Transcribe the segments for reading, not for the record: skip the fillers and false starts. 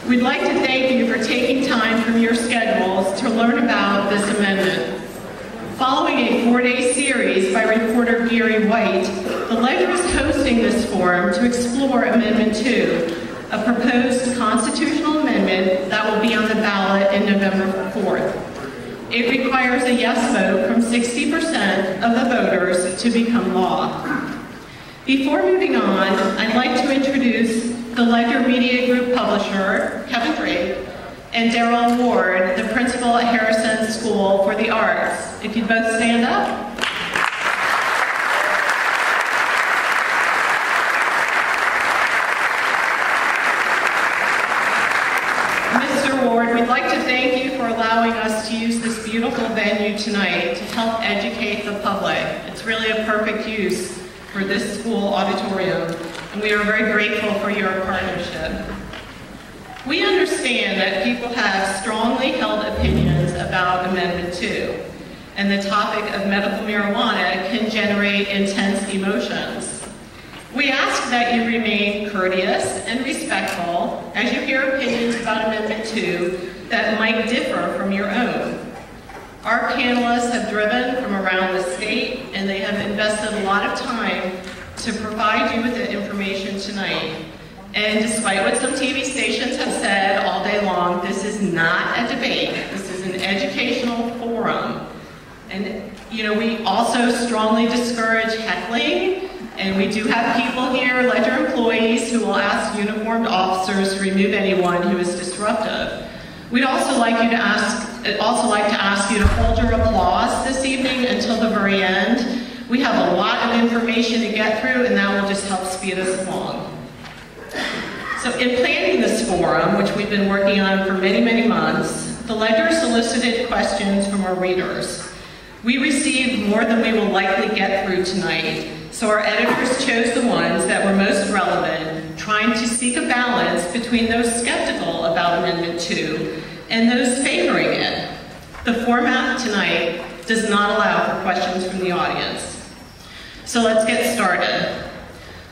We'd like to thank you for taking time from your schedules to learn about this amendment. Following a 4-day series by reporter Gary White, the Ledger is hosting this forum to explore Amendment 2, a proposed constitutional amendment that will be on the ballot in November 4th. It requires a yes vote from 60% of the voters to become law. Before moving on, I'd like to introduce the Ledger Media Group publisher, Kevin Grady, and Daryl Ward, the principal at Harrison School for the Arts. If you'd both stand up. Mr. Ward, we'd like to thank you for allowing us to use this beautiful venue tonight to help educate the public. It's really a perfect use for this school auditorium, and we are very grateful for your partnership. We understand that people have strongly held opinions about Amendment 2, and the topic of medical marijuana can generate intense emotions. We ask that you remain courteous and respectful as you hear opinions about Amendment 2 that might differ from your own. Our panelists have driven from around the state, and they have invested a lot of time to provide you with the information tonight. And despite what some TV stations have said all day long, this is not a debate. This is an educational forum. And, we also strongly discourage heckling, and we do have people here, Ledger employees, who will ask uniformed officers to remove anyone who is disruptive. We'd also like to ask you to hold your applause this evening until the very end. We have a lot of information to get through, and that will just help speed us along. So in planning this forum, which we've been working on for many, many months, the Ledger solicited questions from our readers. We received more than we will likely get through tonight, so our editors chose the ones that were most relevant, trying to seek a balance between those skeptical about Amendment 2 and those favoring it. The format tonight does not allow for questions from the audience. So let's get started.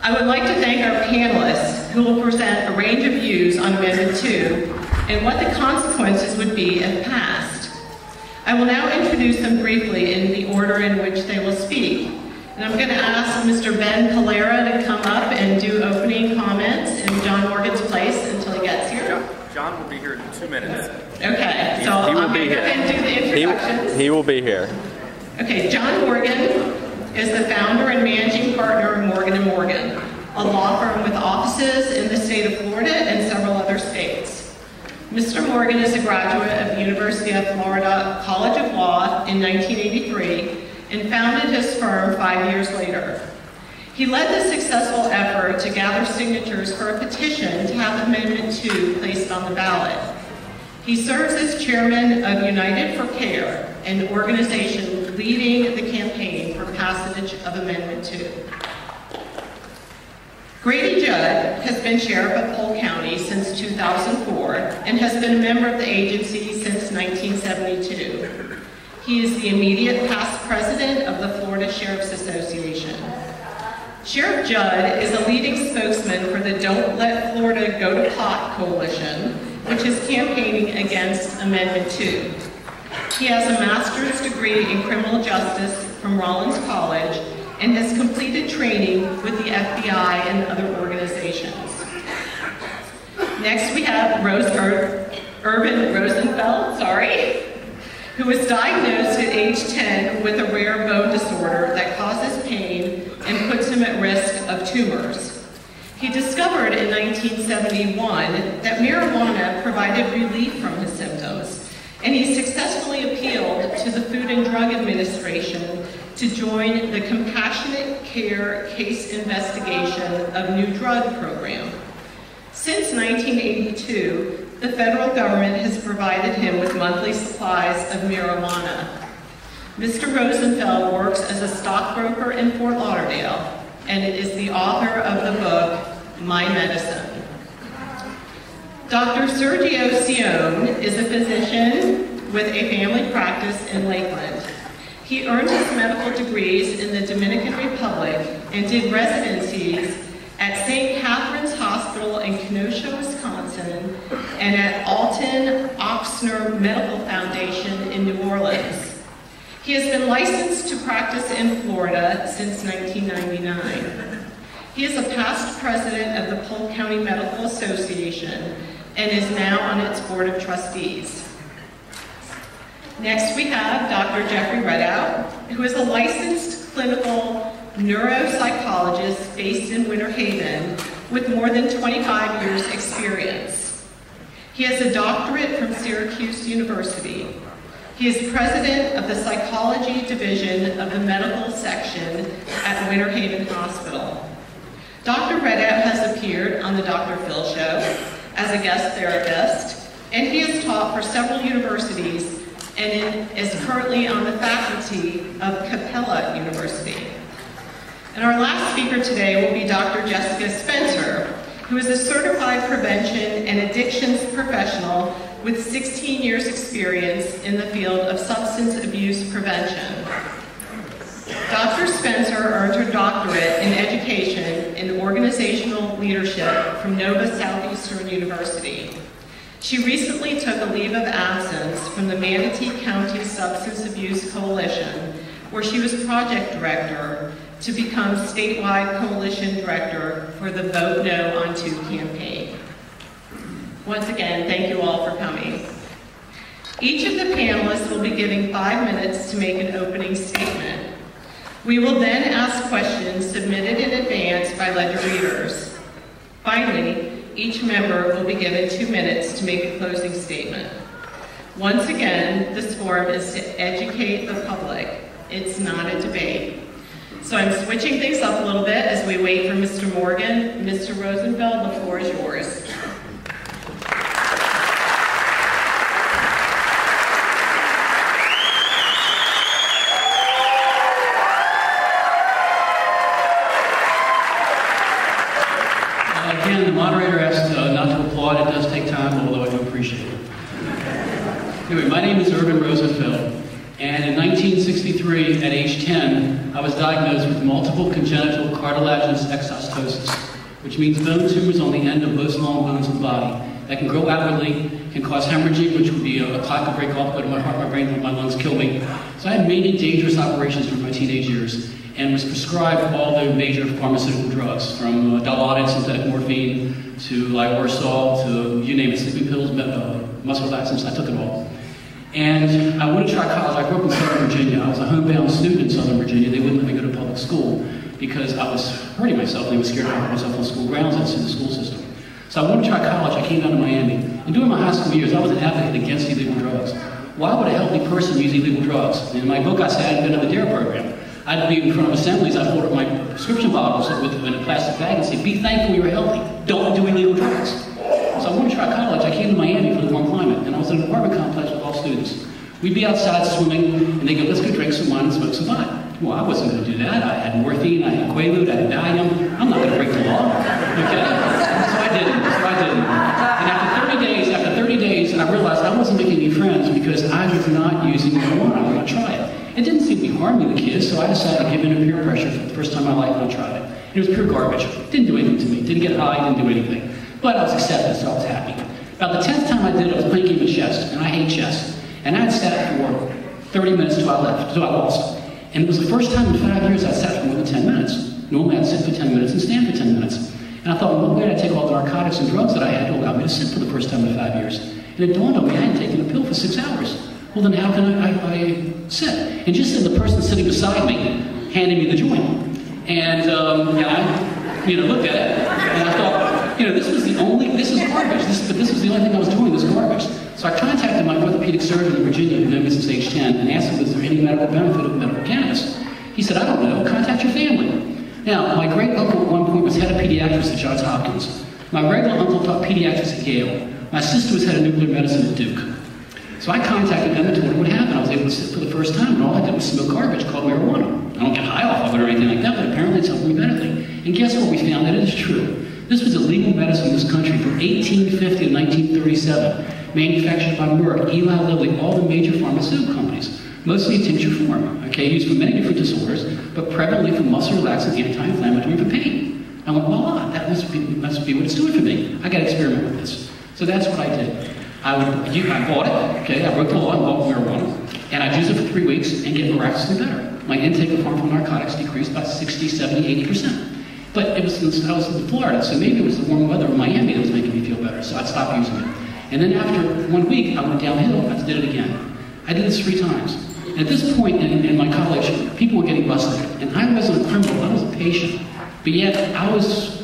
I would like to thank our panelists who will present a range of views on Amendment 2 and what the consequences would be if passed. I will now introduce them briefly in the order in which they will speak. And I'm going to ask Mr. Ben Palera to come up and do opening comments in John Morgan's place until he gets here. John will be here in 2 minutes. Okay, so I'm going to go ahead and do the introductions. He will be here. Okay, John Morgan is the founder and managing partner of Morgan & Morgan, a law firm with offices in the state of Florida and several other states. Mr. Morgan is a graduate of the University of Florida College of Law in 1983 and founded his firm 5 years later. He led the successful effort to gather signatures for a petition to have Amendment 2 placed on the ballot. He serves as chairman of United for Care, an organization leading the campaign for passage of Amendment 2. Grady Judd has been sheriff of Polk County since 2004 and has been a member of the agency since 1972. He is the immediate past president of the Florida Sheriff's Association. Sheriff Judd is a leading spokesman for the Don't Let Florida Go to Pot coalition, which is campaigning against Amendment 2. He has a master's degree in criminal justice from Rollins College and has completed training with the FBI and other organizations. Next we have Irvin Rosenfeld, who was diagnosed at age 10 with a rare bone disorder that causes pain and puts him at risk of tumors. He discovered in 1971 that marijuana provided relief from his symptoms, and he successfully appealed to the Food and Drug Administration to join the Compassionate Care Case Investigation of New Drug program. Since 1982, the federal government has provided him with monthly supplies of marijuana. Mr. Rosenfeld works as a stockbroker in Fort Lauderdale and is the author of the book, My Medicine. Dr. Sergio Cione is a physician with a family practice in Lakeland. He earned his medical degrees in the Dominican Republic and did residencies at St. Catherine's Hospital in Kenosha, Wisconsin, and Ochsner Medical Foundation in New Orleans. He has been licensed to practice in Florida since 1999. He is a past president of the Polk County Medical Association and is now on its board of trustees. Next we have Dr. Jeffrey Redout, who is a licensed clinical neuropsychologist based in Winter Haven with more than 25 years experience. He has a doctorate from Syracuse University. He is president of the psychology division of the medical section at Winter Haven Hospital. Dr. Redout has appeared on the Dr. Phil Show as a guest therapist, and he has taught for several universities and is currently on the faculty of Capella University. And our last speaker today will be Dr. Jessica Spencer, who is a certified prevention and addictions professional with 16 years experience in the field of substance abuse prevention. Dr. Spencer earned her doctorate in education and organizational leadership from Nova Southeastern University. She recently took a leave of absence from the Manatee County Substance Abuse Coalition, where she was project director, to become statewide coalition director for the Vote No on 2 campaign. Once again, thank you all for coming. Each of the panelists will be giving 5 minutes to make an opening statement. We will then ask questions submitted in advance by ledger readers. Finally, each member will be given 2 minutes to make a closing statement. Once again, this forum is to educate the public. It's not a debate. So I'm switching things up a little bit as we wait for Mr. Morgan. Mr. Rosenfeld, the floor is yours. Again, the moderator asked not to applaud. It does take time, although I do appreciate it. Anyway, my name is Irvin Rosenfeld, and in 1963, at age 10, I was diagnosed with multiple congenital cartilaginous exostosis, which means bone tumors on the end of most long bones of the body that can grow outwardly, can cause hemorrhaging, which would be a clot could break off, go to my heart, my brain, my lungs, kill me. So I had many dangerous operations during my teenage years, and was prescribed all the major pharmaceutical drugs, from Dilaudid, synthetic morphine, to Lioresal, to you name it, sleeping pills, muscle relaxants. I took it all. And I wanted to try college. I grew up in Southern Virginia. I was a homebound student in Southern Virginia. They wouldn't let me go to public school because I was hurting myself. They were scared to hurt myself on school grounds and in the school system. So I wanted to try college. I came down to Miami. And during my high school years, I was an advocate against illegal drugs. Why would a healthy person use illegal drugs? In my book, I said I had been in the DARE program. I'd be in front of assemblies, I'd hold up my prescription bottles in a plastic bag and say, be thankful you're healthy. Don't do illegal drugs. So I wanted to try college. I came to Miami for the warm climate, and I was in an apartment complex with all students. We'd be outside swimming, and they'd go, let's go drink some wine and smoke some pot. Well, I wasn't going to do that. I had morphine, I had Quaalude, I had Valium. I'm not going to break the law. Okay? So I didn't. And after 30 days, I realized I wasn't making any friends because I was not using marijuana. I want to try it. It didn't seem to be harming the kids, so I decided to give in to peer pressure for the first time in my life, and I tried it. And it was pure garbage. It didn't do anything to me. Didn't get high, didn't do anything. But I was accepted, so I was happy. About the 10th time I did it, I was playing game of chess, and I hate chess. And I had sat for 30 minutes till I lost. And it was the first time in 5 years I sat for more than 10 minutes. Normally I'd sit for 10 minutes and stand for 10 minutes. And I thought, well, where did I take all the narcotics and drugs that I had to allow me to sit for the first time in 5 years? And it dawned on me I hadn't taken a pill for 6 hours. Well, then how can I sit? And just then the person sitting beside me handed me the joint. And I looked at it, and I thought, this is garbage. This was the only thing I was doing was garbage. So I contacted my orthopedic surgeon in Virginia, who knew me since age 10, and asked him, was there any medical benefit of medical cannabis? He said, I don't know, contact your family. Now, my great uncle at one point was head of pediatrics at Johns Hopkins. My regular uncle taught pediatrics at Yale. My sister was head of nuclear medicine at Duke. So I contacted them and told them what happened. I was able to sit for the first time, and all I did was smoke garbage called marijuana. I don't get high off of it or anything like that, but apparently it's helped me medically. And guess what? We found that it is true. This was a legal medicine in this country from 1850 to 1937, manufactured by Merck, Eli Lilly, all the major pharmaceutical companies, mostly in tincture form, used for many different disorders, but prevalently for muscle relaxant, anti-inflammatory, for pain. I went, voila, that must be what it's doing for me. I got to experiment with this. So that's what I did. I bought it, okay, I broke the law and bought marijuana, and I'd use it for 3 weeks and get miraculously better. My intake of harmful narcotics decreased by 60, 70, 80%. But I was in Florida, so maybe it was the warm weather in Miami that was making me feel better, so I'd stop using it. And then after 1 week, I went downhill, I did it again. I did this 3 times. And at this point in my college, people were getting busted. And I wasn't a criminal, I was a patient. But yet, I was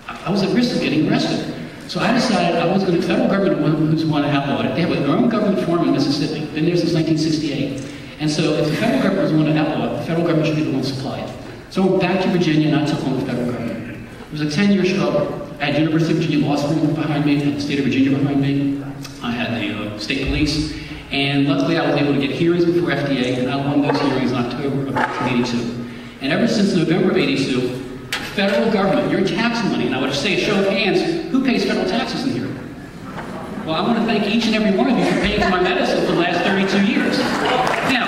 at risk of getting arrested. So I decided I was going to, the federal government was one to outlaw it. They have their own government form in Mississippi, been there since 1968. And so if the federal government was one to outlaw it, the federal government should be the one to supply it. So I went back to Virginia and I took on the federal government. It was a 10-year struggle. I had University of Virginia Law School behind me, I had the state of Virginia behind me. I had the state police. And luckily I was able to get hearings before FDA, and I won those hearings in October of 1982. And ever since November of 82, the federal government, your tax money, and I would say a show of hands, who pays federal taxes in here? Well, I want to thank each and every one of you for paying for my medicine for the last 32 years. Now,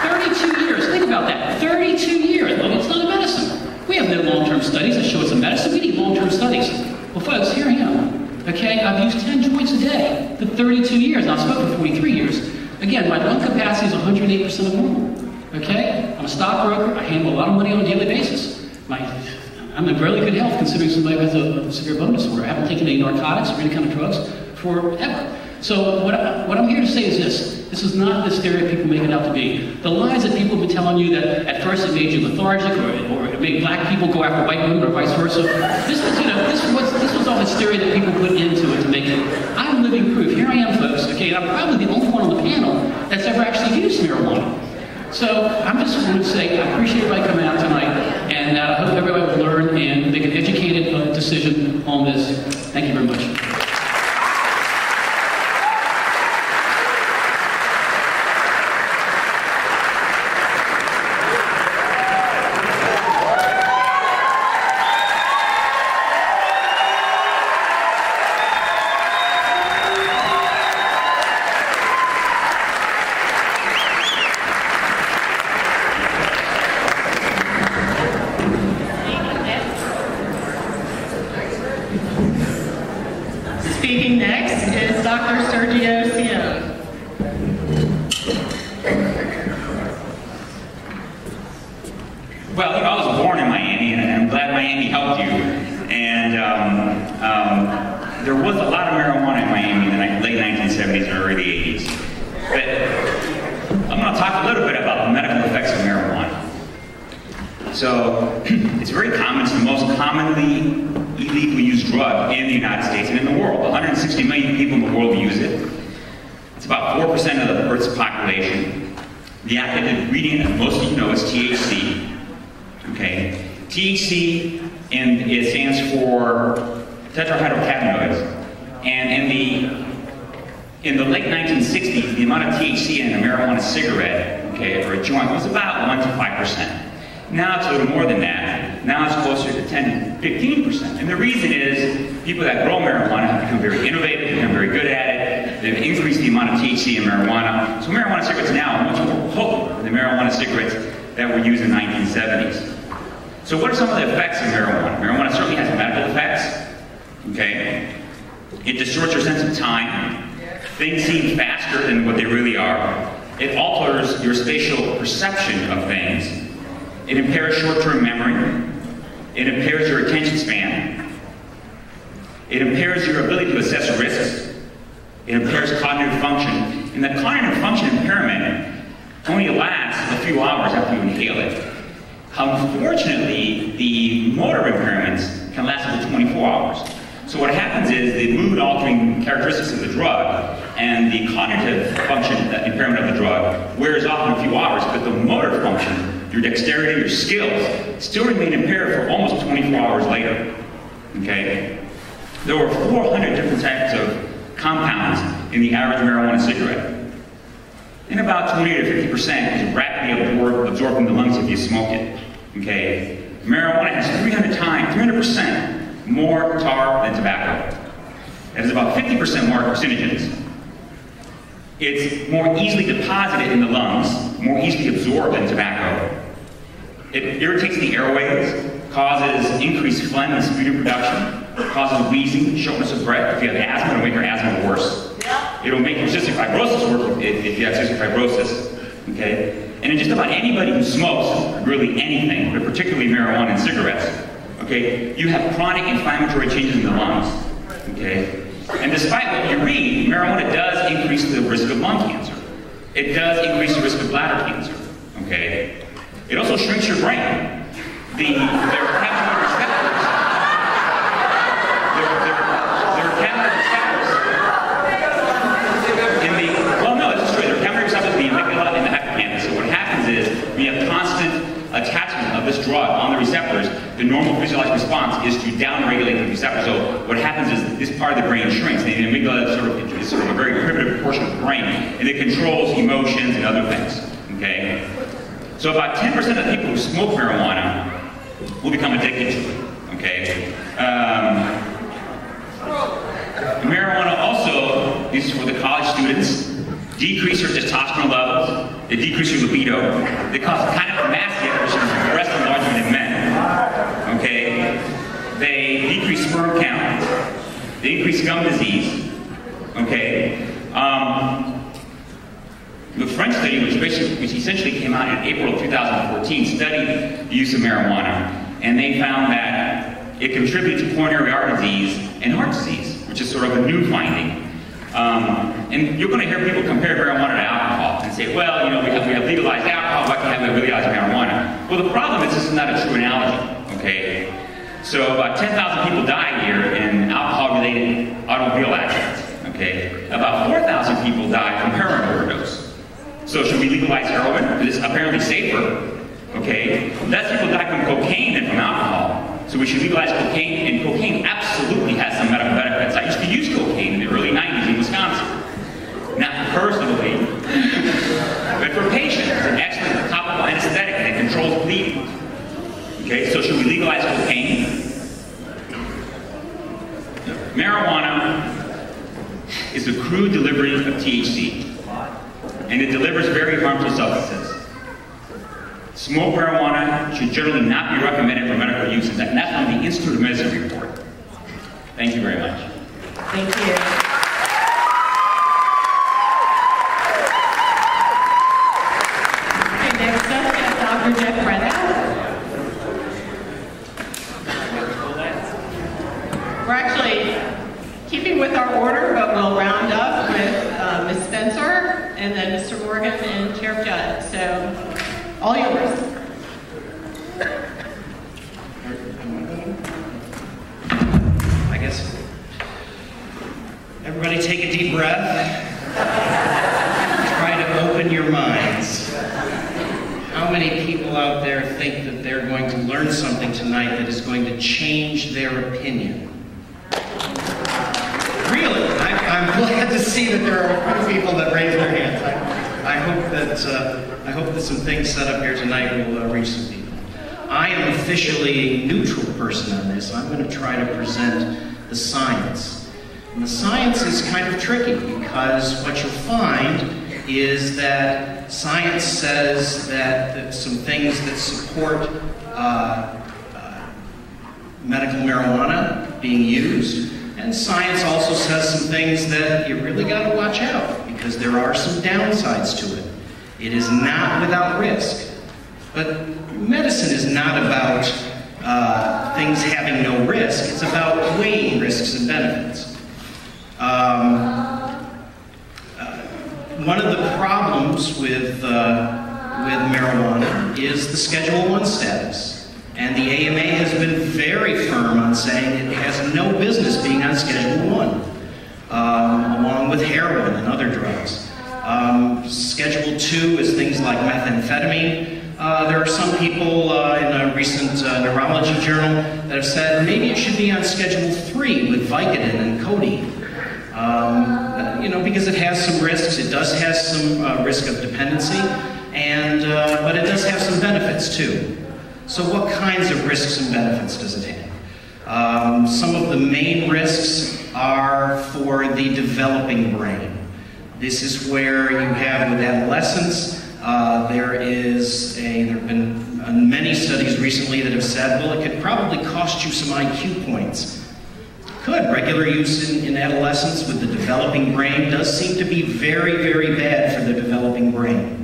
32 years, think about that, 32 years, well, it's not a medicine. We have no long-term studies that show it's a medicine, we need long-term studies. Well folks, here I am, okay, I've used 10 joints a day for 32 years, and I've smoked for 43 years. Again, my lung capacity is 108% of normal, okay? I'm a stockbroker, I handle a lot of money on a daily basis. I'm in really good health considering somebody who has a severe bone disorder. I haven't taken any narcotics or any kind of drugs forever. So what I'm here to say is this is not the stereo people make it out to be. The lies that people have been telling you that at first it made you lethargic or it made black people go after white women or vice versa, this was all hysteria that people put into it to make it. I'm living proof. Here I am, folks, okay, and I'm probably the only one on the panel that's ever actually used marijuana. So I'm just going to say I appreciate everybody coming out tonight, and I hope everybody will learn and make an educated decision on this. Thank you very much. Speaking next is Dr. Sergio Cione. Well, I was born in Miami, and I'm glad Miami helped you. And there was a lot of marijuana in Miami in the late 1970s and early 80s. But I'm going to talk a little bit about the medical effects of marijuana. So, it's very common. It's the most commonly illegally used drug in the United States and in the world. 160 million people in the world use it. It's about 4% of the Earth's population. The active ingredient, as most of you know, is THC. Okay, THC, and it stands for tetrahydrocannabinoids. And in the late 1960s, the amount of THC in a marijuana cigarette, okay, or a joint was about 1 to 5%. Now it's a little more than that. Now it's closer to 10 to 15%. And the reason is people that grow marijuana have become very innovative, become very good at it. They've increased the amount of THC in marijuana. So marijuana cigarettes now are much more potent than the marijuana cigarettes that were used in the 1970s. So what are some of the effects of marijuana? Marijuana certainly has medical effects. Okay? It distorts your sense of time. Things seem faster than what they really are. It alters your spatial perception of things. It impairs short-term memory. It impairs your attention span. It impairs your ability to assess risks. It impairs cognitive function. And the cognitive function impairment only lasts a few hours after you inhale it. Unfortunately, the motor impairments can last up to 24 hours. So what happens is the mood-altering characteristics of the drug and the cognitive function impairment of the drug wears off in a few hours, but the motor function, your dexterity, your skills, still remain impaired for almost 24 hours later. Okay? There were 400 different types of compounds in the average marijuana cigarette. And about 20 to 50% is rapidly absorbed in the lungs if you smoke it. Okay? Marijuana has 300% more tar than tobacco. It has about 50% more carcinogens. It's more easily deposited in the lungs, more easily absorbed than tobacco. It irritates the airways, causes increased phlegm and sputum production, causes wheezing, shortness of breath. If you have asthma, it'll make your asthma worse. It'll make your cystic fibrosis work if you have cystic fibrosis. Okay? And in just about anybody who smokes really anything, but particularly marijuana and cigarettes, okay, you have chronic inflammatory changes in the lungs. Okay? And despite what you read, marijuana does increase the risk of lung cancer. It does increase the risk of bladder cancer. Okay? It also shrinks your brain. There are cannabinoid receptors. There are cannabinoid receptors in the, well, no, it's true. There are cannabinoid receptors in the amygdala and the hippocampus. So what happens is, when you have constant attachment of this drug on the receptors, the normal physiological response is to downregulate the receptor. So what happens is this part of the brain shrinks. The amygdala is sort of a very primitive portion of the brain, and it controls emotions and other things. Okay? So about 10% of people who smoke marijuana will become addicted to it. Okay? Marijuana also, this is for the college students, decrease your testosterone levels, they decrease your libido, they cause gynecomastia, which is breast enlargement in men. Okay? They decrease sperm count, they increase gum disease. Okay? The French study, which essentially came out in April of 2014, studied the use of marijuana, and they found that it contributed to coronary artery disease and heart disease, which is sort of a new finding. And you're going to hear people compare marijuana to alcohol and say, well, you know, we have legalized alcohol, why can't we have legalized marijuana? Well, the problem is this is not a true analogy, okay? So about 10,000 people die here in alcohol-related automobile accidents, okay? About 4,000 people die from heroin overdose. So should we legalize heroin? Because it's apparently safer, okay? Less people die from cocaine than from alcohol. So we should legalize cocaine, and cocaine absolutely has some medical benefits. I used to use cocaine in the early 90s in Wisconsin. Not personally, but for patients. It's an excellent topical anesthetic and it controls bleeding. Okay, so should we legalize cocaine? Marijuana is a crude delivery of THC. And it delivers very harmful substances. Smoke marijuana should generally not be recommended for medical use, and that's from the Institute of Medicine report. Thank you very much. Thank you. Okay, next up is Dr. Jeff Redow. We're actually keeping with our order, but we'll round up with Ms. Spencer, and then Mr. Morgan and Sheriff Judd. So, all yours. I guess everybody take a deep breath. Try to open your minds. How many people out there think that they're going to learn something tonight that is going to change their opinion? Really? I'm glad to see that there are a few people that raise their hands. I hope that some things set up here tonight will reach some people. I am officially a neutral person on this. I'm going to try to present the science. And the science is kind of tricky because what you'll find is that science says that some things that support medical marijuana being used, and science also says some things that you really got to watch out because there are some downsides to it. It is not without risk. But medicine is not about things having no risk. It's about weighing risks and benefits. One of the problems with marijuana is the Schedule I status. And the AMA has been very firm on saying it has no business being on Schedule I, along with heroin and other drugs. Schedule II is things like methamphetamine. There are some people in a recent neurology journal that have said maybe it should be on Schedule III with Vicodin and codeine. You know, because it has some risks. It does have some risk of dependency, and but it does have some benefits too. So what kinds of risks and benefits does it have? Some of the main risks are for the developing brain. This is where you have with adolescents, there have been many studies recently that have said, well, it could probably cost you some IQ points. Could. Regular use in adolescence with the developing brain does seem to be very, very bad for the developing brain.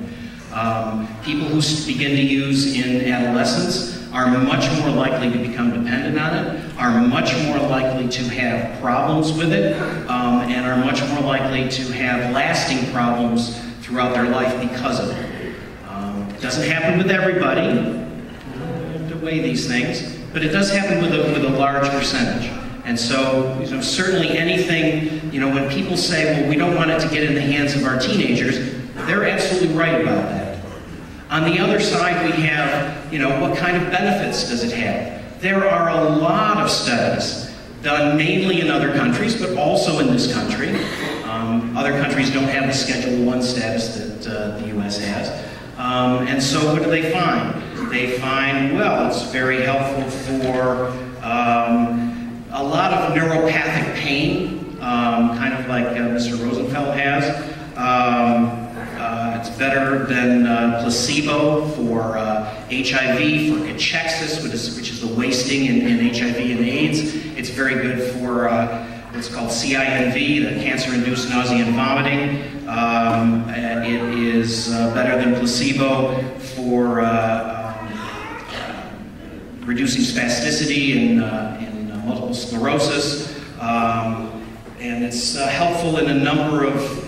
People who begin to use in adolescence are much more likely to become dependent on it, are much more likely to have problems with it, and are much more likely to have lasting problems throughout their life because of it. It doesn't happen with everybody. You have to weigh these things, but it does happen with a large percentage. And so, certainly anything, when people say, well, we don't want it to get in the hands of our teenagers, they're absolutely right about that. On the other side, we have, what kind of benefits does it have? There are a lot of studies done mainly in other countries, but also in this country. Other countries don't have the Schedule I status that the U.S. has. And so what do they find? They find, well, it's very helpful for a lot of neuropathic pain, kind of like Mr. Rosenfeld has. It's better than placebo for HIV, for cachexis, which is the wasting in HIV and AIDS. It's very good for what's called CINV, the cancer-induced nausea and vomiting. It is better than placebo for reducing spasticity in multiple sclerosis. And it's helpful in a number of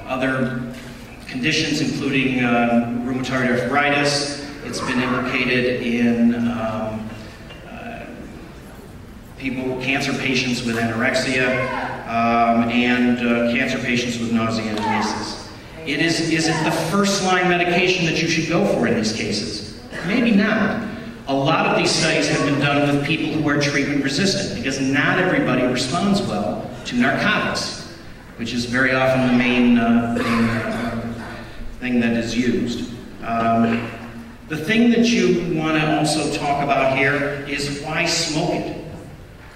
other conditions, including rheumatoid arthritis. It's been implicated in cancer patients with anorexia, and cancer patients with nausea and amesis. Is it the first-line medication that you should go for in these cases? Maybe not. A lot of these studies have been done with people who are treatment-resistant, because not everybody responds well to narcotics, which is very often the main thing that is used. The thing that you want to also talk about here is why smoke it.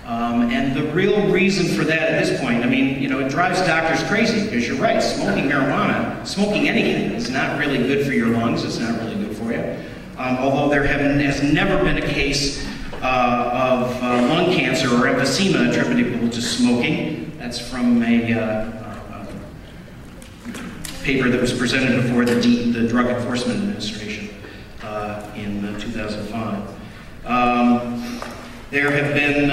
And the real reason for that at this point, it drives doctors crazy, because you're right, smoking marijuana, smoking anything is not really good for your lungs, it's not really good for you. Although there has never been a case of lung cancer or emphysema attributable to smoking. That's from a paper that was presented before the Drug Enforcement Administration in 2005. There have been,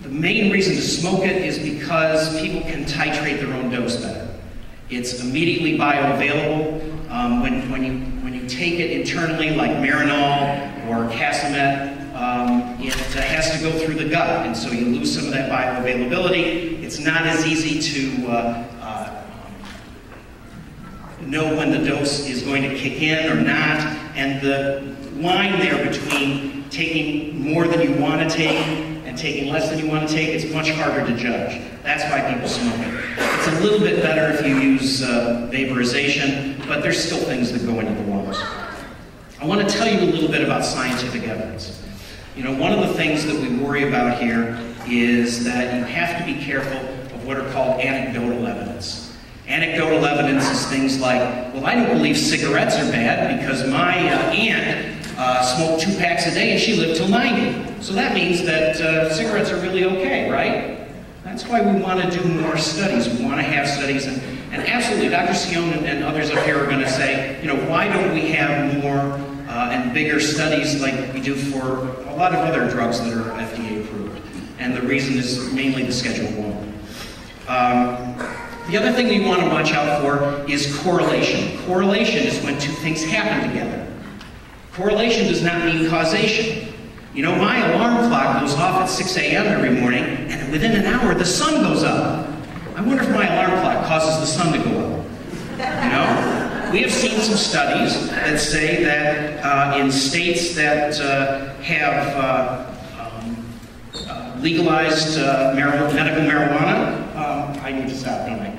the main reason to smoke it is because people can titrate their own dose better. It's immediately bioavailable. When you take it internally, like Marinol or Casamet, it has to go through the gut, and so you lose some of that bioavailability. It's not as easy to know when the dose is going to kick in or not, and the line there between taking more than you want to take and taking less than you want to take, it's much harder to judge. That's why people smoke it. It's a little bit better if you use vaporization, but there's still things that go into the lungs. I want to tell you a little bit about scientific evidence. One of the things that we worry about here is that you have to be careful of what are called anecdotal evidence. Anecdotal evidence is things like, well, I don't believe cigarettes are bad because my aunt smoked 2 packs a day and she lived till 90. So that means that cigarettes are really okay, right? That's why we want to do more studies. We want to have studies, and absolutely, Dr. Sion and others up here are going to say, why don't we have more and bigger studies like we do for a lot of other drugs that are FDA approved? And the reason is mainly the Schedule I. The other thing we want to watch out for is correlation. Correlation is when two things happen together. Correlation does not mean causation. My alarm clock goes off at 6 a.m. every morning, and within an hour the sun goes up. I wonder if my alarm clock causes the sun to go up. We have seen some studies that say that in states that have legalized medical marijuana, I need to stop, don't I?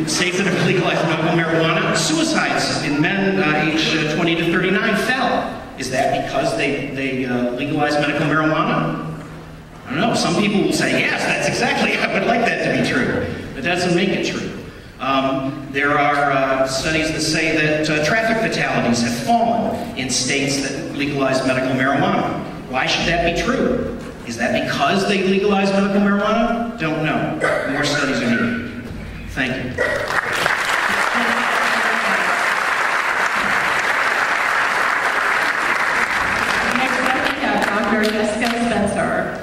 States that have legalized medical marijuana, suicides in men aged 20 to 39 fell. Is that because they legalized medical marijuana? I don't know. Some people will say, yes, that's exactly, I would like that to be true. But that doesn't make it true. There are studies that say that traffic fatalities have fallen in states that legalize medical marijuana. Why should that be true? Is that because they legalized medical marijuana? Don't know. More studies are needed. Thank you. Next up, we have Dr. Jessica Spencer.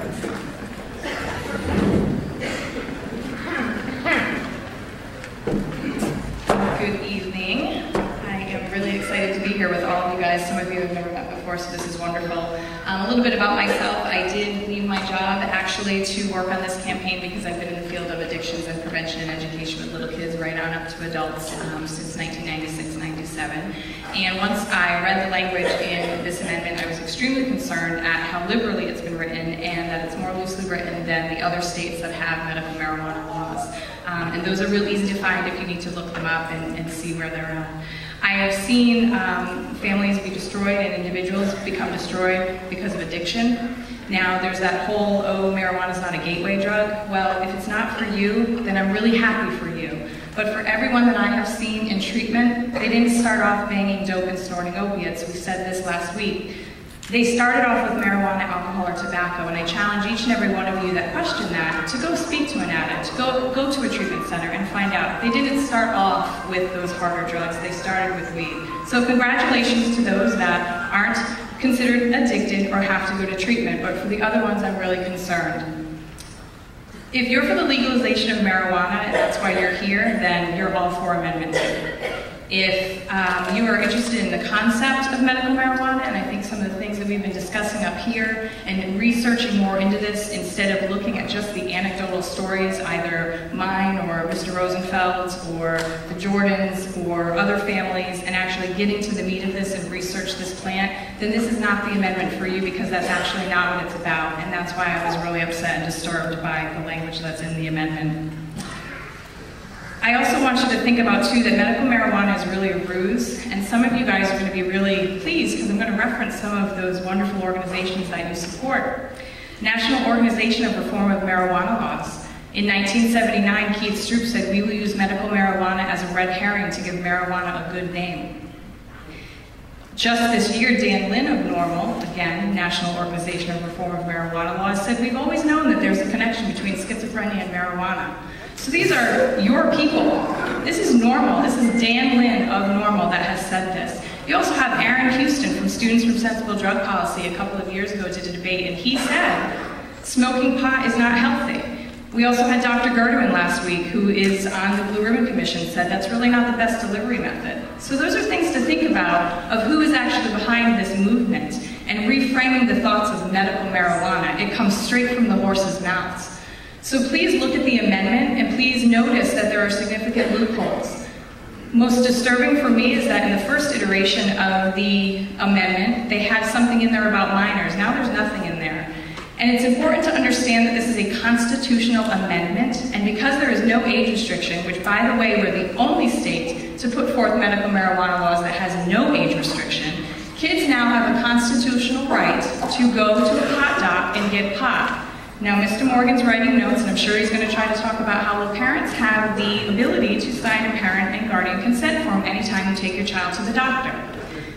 Good evening. I am really excited to be here with all of you guys. Some of you have never met before, so this is wonderful. A little bit about myself. I did leave my job actually to work on this campaign because I've been in the field of addictions and prevention and education with little kids right on up to adults since 1996-97. And once I read the language in this amendment, I was extremely concerned at how liberally it's been written and that it's more loosely written than the other states that have medical marijuana laws. And those are real easy to find if you need to look them up and see where they're at. I have seen families be destroyed and individuals become destroyed because of addiction. Now there's that whole, oh, marijuana's not a gateway drug. Well, if it's not for you, then I'm really happy for you. But for everyone that I have seen in treatment, they didn't start off banging dope and snorting opiates. We said this last week. They started off with marijuana, alcohol, or tobacco, and I challenge each and every one of you that question that to go speak to an addict, go to a treatment center and find out. They didn't start off with those harder drugs, they started with weed. So congratulations to those that aren't considered addicted or have to go to treatment, but for the other ones, I'm really concerned. If you're for the legalization of marijuana, and that's why you're here, then you're all for Amendment 2. If you are interested in the concept of medical marijuana, and I think some of the things that we've been discussing up here, and researching more into this instead of looking at just the anecdotal stories, either mine or Mr. Rosenfeld's or the Jordans or other families, and actually getting to the meat of this and research this plant, then this is not the amendment for you because that's actually not what it's about, and that's why I was really upset and disturbed by the language that's in the amendment. I also want you to think about, too, that medical marijuana is really a ruse, and some of you guys are going to be really pleased because I'm going to reference some of those wonderful organizations that you support. National Organization of Reform of Marijuana Laws. In 1979, Keith Stroop said, "We will use medical marijuana as a red herring to give marijuana a good name." Just this year, Dan Lynn of Normal, again, National Organization of Reform of Marijuana Laws, said, "We've always known that there's a connection between schizophrenia and marijuana." So these are your people. This is Normal. This is Dan Lynn of Normal that has said this. You also have Aaron Houston from Students from Sensible Drug Policy a couple of years ago did a debate, and he said, smoking pot is not healthy. We also had Dr. Gerdeman last week, who is on the Blue Ribbon Commission, said that's really not the best delivery method. So those are things to think about of who is actually behind this movement and reframing the thoughts of medical marijuana. It comes straight from the horse's mouths. So please look at the amendment and please notice that there are significant loopholes. Most disturbing for me is that in the first iteration of the amendment, they had something in there about minors. Now there's nothing in there. And it's important to understand that this is a constitutional amendment, and because there is no age restriction, which by the way, we're the only state to put forth medical marijuana laws that has no age restriction, kids now have a constitutional right to go to a pot doc and get pot. Now, Mr. Morgan's writing notes, and I'm sure he's going to try to talk about how parents have the ability to sign a parent and guardian consent form anytime you take your child to the doctor.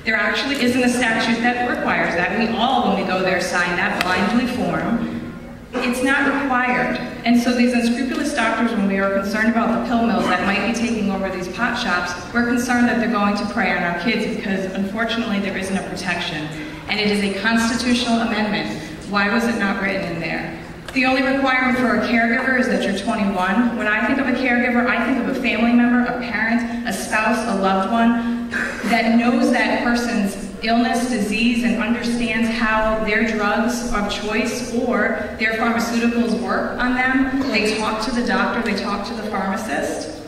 There actually isn't a statute that requires that. We all, when we go there, sign that blindly form. It's not required. And so these unscrupulous doctors, when we are concerned about the pill mills that might be taking over these pot shops, we're concerned that they're going to prey on our kids because, unfortunately, there isn't a protection. And it is a constitutional amendment. Why was it not written in there? The only requirement for a caregiver is that you're 21. When I think of a caregiver, I think of a family member, a parent, a spouse, a loved one that knows that person's illness, disease, and understands how their drugs of choice or their pharmaceuticals work on them. They talk to the doctor, they talk to the pharmacist.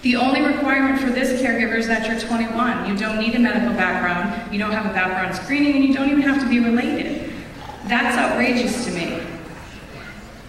The only requirement for this caregiver is that you're 21. You don't need a medical background, you don't have a background screening, and you don't even have to be related. That's outrageous to me.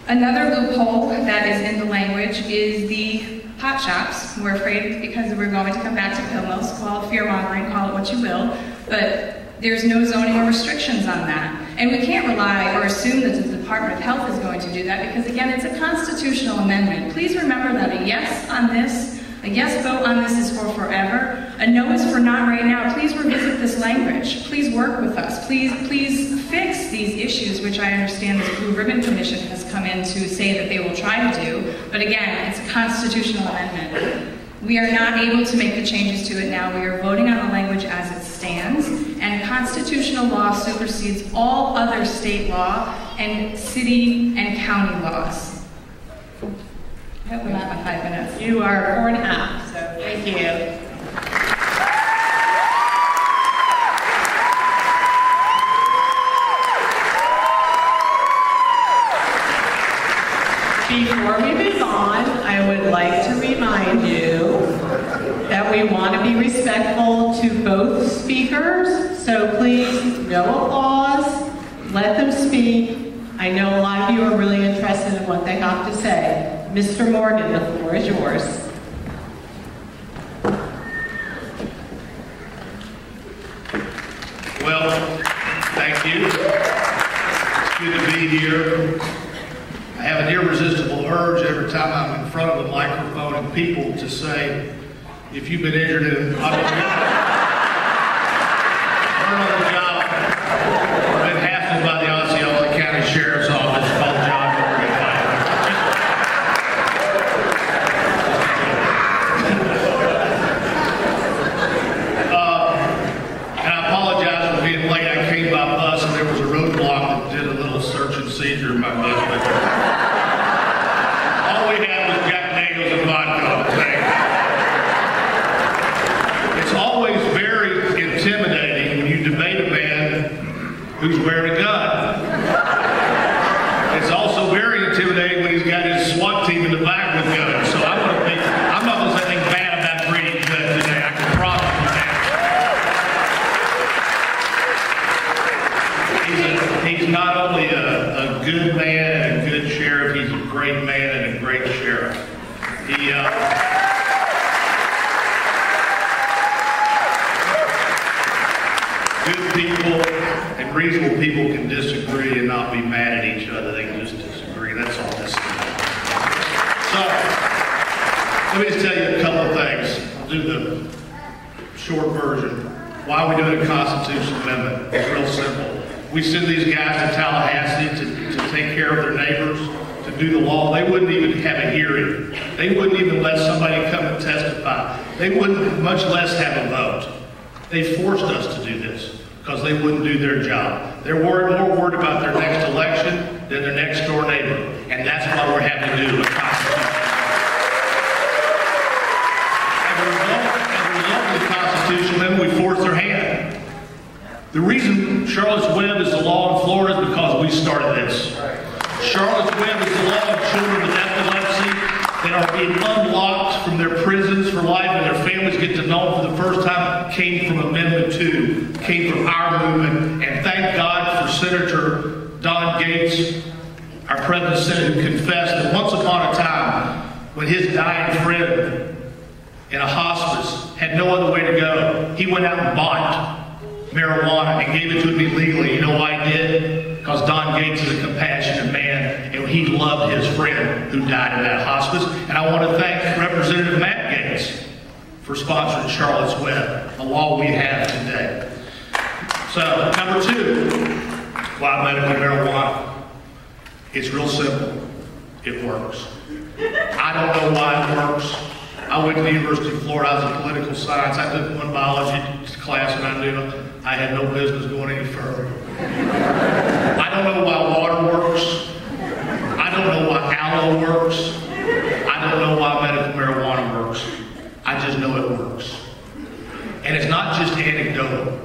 Another loophole that is in the language is the pot shops. We're afraid because we're going to come back to pill mills, call it fear-mongering, call it what you will, but there's no zoning or restrictions on that. And we can't rely or assume that the Department of Health is going to do that because, again, it's a constitutional amendment. Please remember that a yes on this, a yes vote on this is for forever. A no is for not right now. Please revisit this language. Please work with us. Please fix these issues, which I understand this Blue Ribbon Commission has come in to say that they will try to do. But again, it's a constitutional amendment. We are not able to make the changes to it now. We are voting on the language as it stands, and constitutional law supersedes all other state law and city and county laws. I hope I'm at my 5 minutes. You are 4.5, so thank you. Before we move on, I would like to remind you that we want to be respectful to both speakers, so please, no applause, let them speak. I know a lot of you are really interested in what they have to say. Mr. Morgan, the floor is yours. Well, thank you. It's good to be here. I have an irresistible urge every time I'm in front of the microphone and people to say, if you've been injured in on the job, I've been hassled by the Osceola County Sheriff's Office called Judd. And I apologize for being late. I came by bus and there was a roadblock that did a little search and seizure in my bus. All we had was Jack Daniels and vodka on the thing. It's always very intimidating when you debate a man who's wearing a gun. It's also very intimidating when he's got his SWAT team in the back with guns. So I'm not going to say anything bad about Grady today. I can promise you that. He's not only a good man and a good sheriff, he's a great man and a great sheriff. Good people and reasonable people can disagree and not be mad at each other. They can just disagree. That's all this is. So, let me just tell you a couple of things. I'll do the short version. Why are we doing a constitutional amendment? It's real simple. We send these guys to Tallahassee to take care of their neighbors, to do the law. They wouldn't even have a hearing. They wouldn't even let somebody come and testify. They wouldn't, much less have a vote. They forced us to do this because they wouldn't do their job. They're more worried about their next election than their next door neighbor. And that's why we're having to do a constitution. As a result of the Constitution, then we force their hand. The reason Charlotte's Web is the law in Florida is because we started this. Charlotte's Web is the law of children with epilepsy that are being unlocked from their prisons for life and their families get to know them for the first time. Came from Amendment 2, came from our movement, and thank God for Senator Don Gates, our president of the Senate, who confessed that once upon a time, when his dying friend in a hospice had no other way to go, he went out and bought marijuana and gave it to me legally. You know why he did? Because Don Gates is a compassionate man and he loved his friend who died in that hospice. And I want to thank Representative Matt Gates for sponsoring Charlotte's Web, a law we have today. So, number 2, why medical marijuana? It's real simple. It works. I don't know why it works. I went to the University of Florida. I was in political science. I took one biology class and I knew I had no business going any further. I don't know why water works. I don't know why aloe works. I don't know why medical marijuana works. I just know it works. And it's not just anecdotal.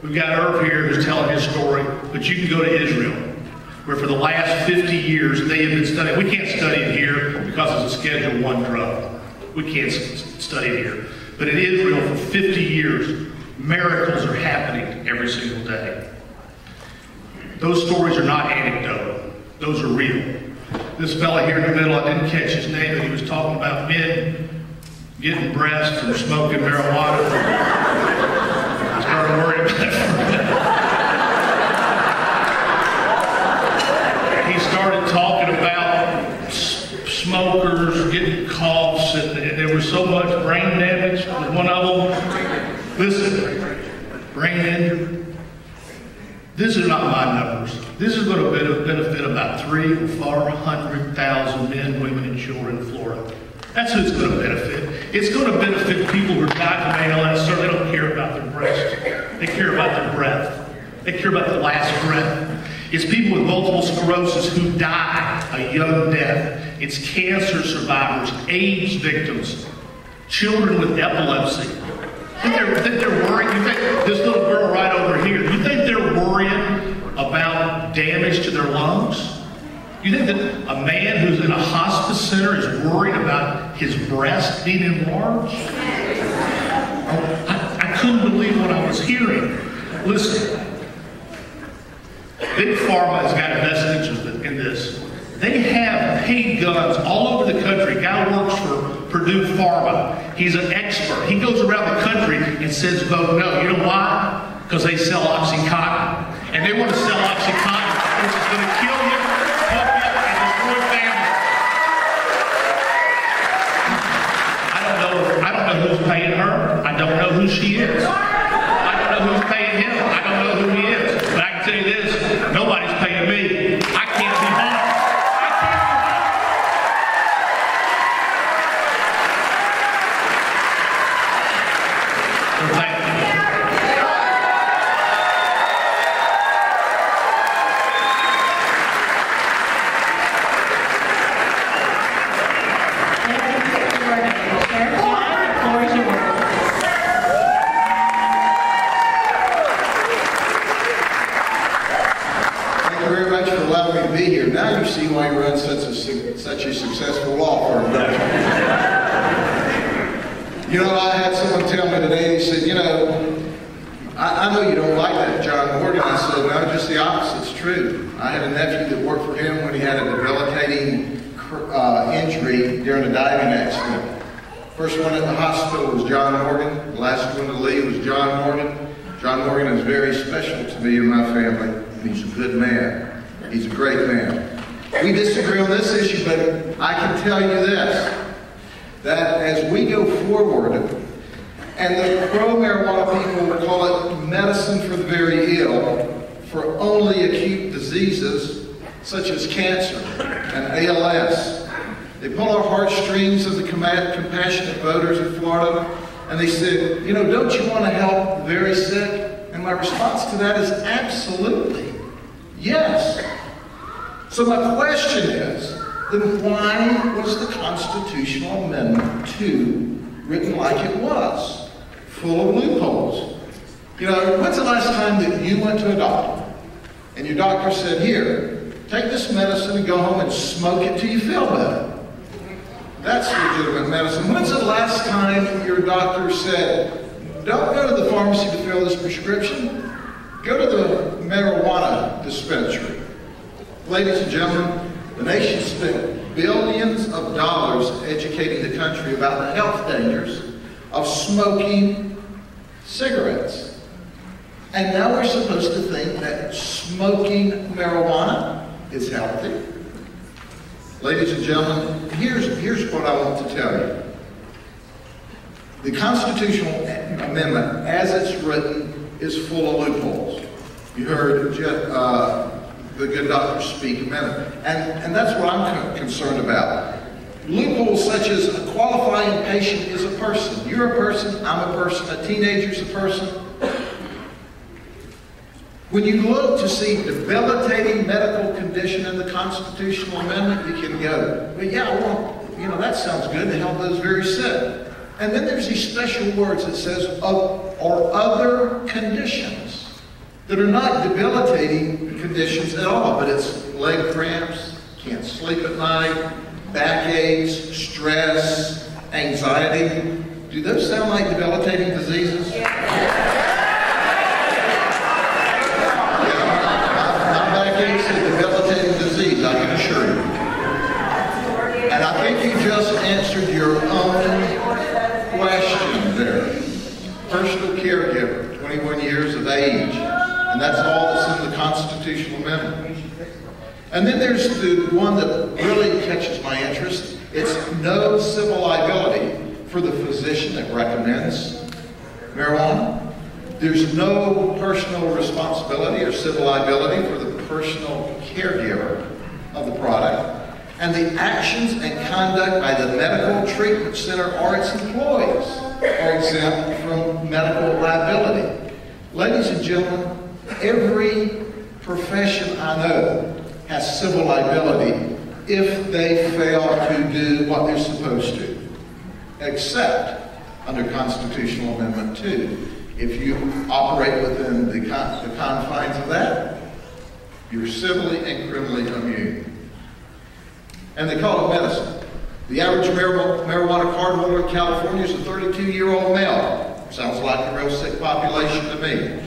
We've got Irv here who's telling his story, but you can go to Israel, where for the last 50 years they have been studying. We can't study it here because it's a Schedule I drug. We can't study it here. But in Israel, for 50 years, miracles are happening every single day. Those stories are not anecdotal. Those are real. This fella here in the middle, I didn't catch his name, but he was talking about men getting breasts from smoking marijuana. I started worrying about it. He started talking about smokers getting coughs, and there was so much brain damage with one of them. Listen, brain injury. These are not my numbers. This is going to benefit about 300,000 or 400,000 men, women, and children in Florida. That's who it's going to benefit. It's going to benefit people who are dying from ALS, so they don't care about their breast. They care about their breath. They care about the last breath. It's people with multiple sclerosis who die a young death. It's cancer survivors, AIDS victims, children with epilepsy. Think they're worried? You think this little girl right over here, you think they're worrying about damage to their lungs? You think that a man who's in a hospice center is worried about his breast being enlarged? I couldn't believe what I was hearing. Listen, Big Pharma has got a vested interest in this. They have paid guns all over the country. A guy who works for Purdue Pharma. He's an expert. He goes around the country and says vote no. You know why? Because they sell OxyContin. And they want to sell OxyContin, which is going to kill you, help you, and destroy families. I don't know who's paying her. I don't know who she is. I don't know who's paying him. I don't know who he is. But I can tell you this, nobody's paying me. I can't be harmed. Now you see why you run such a successful law firm, don't you? You know, I had someone tell me today, he said, you know, I know you don't like that, John Morgan. I said, no, just the opposite. It's true. I had a nephew that worked for him when he had a debilitating injury during a diving accident. First one at the hospital was John Morgan. The last one to leave was John Morgan. John Morgan is very special to me and my family. He's a good man. He's a great man. We disagree on this issue, but I can tell you this, that as we go forward, and the pro-marijuana people will call it medicine for the very ill, for only acute diseases such as cancer and ALS. They pull our heartstrings of the compassionate voters in Florida, and they said, you know, don't you want to help the very sick? And my response to that is absolutely. Yes. So my question is, then why was the Constitutional Amendment 2 written like it was? Full of loopholes. You know, when's the last time that you went to a doctor and your doctor said, here, take this medicine and go home and smoke it till you feel better? That's legitimate medicine. When's the last time your doctor said, don't go to the pharmacy to fill this prescription, go to the marijuana dispensary? Ladies and gentlemen, the nation spent billions of dollars educating the country about the health dangers of smoking cigarettes. And now we're supposed to think that smoking marijuana is healthy. Ladies and gentlemen, here's what I want to tell you. The Constitutional Amendment, as it's written, is full of loopholes. You heard the good doctor speak a minute. And that's what I'm concerned about. Loopholes such as a qualifying patient is a person. You're a person, I'm a person, a teenager's a person. When you look to see debilitating medical condition in the Constitutional Amendment, you can go, but yeah, well, you know, that sounds good to help those very sick. And then there's these special words that says, or other conditions that are not debilitating conditions at all, but it's leg cramps, can't sleep at night, backaches, stress, anxiety. Do those sound like debilitating diseases? Yeah, my backache's a debilitating disease, I can assure you. And I think you just answered your own question there. Personal caregiver, 21 years of age. And that's all that's in the Constitutional Amendment. And then there's the one that really catches my interest. It's no civil liability for the physician that recommends marijuana. There's no personal responsibility or civil liability for the personal caregiver of the product. And the actions and conduct by the medical treatment center or its employees are exempt from medical liability. Ladies and gentlemen, every profession I know has civil liability if they fail to do what they're supposed to, except under Constitutional Amendment 2. If you operate within the confines of that, you're civilly and criminally immune. And they call it medicine. The average marijuana cardholder in California is a 32-year-old male. Sounds like a real sick population to me.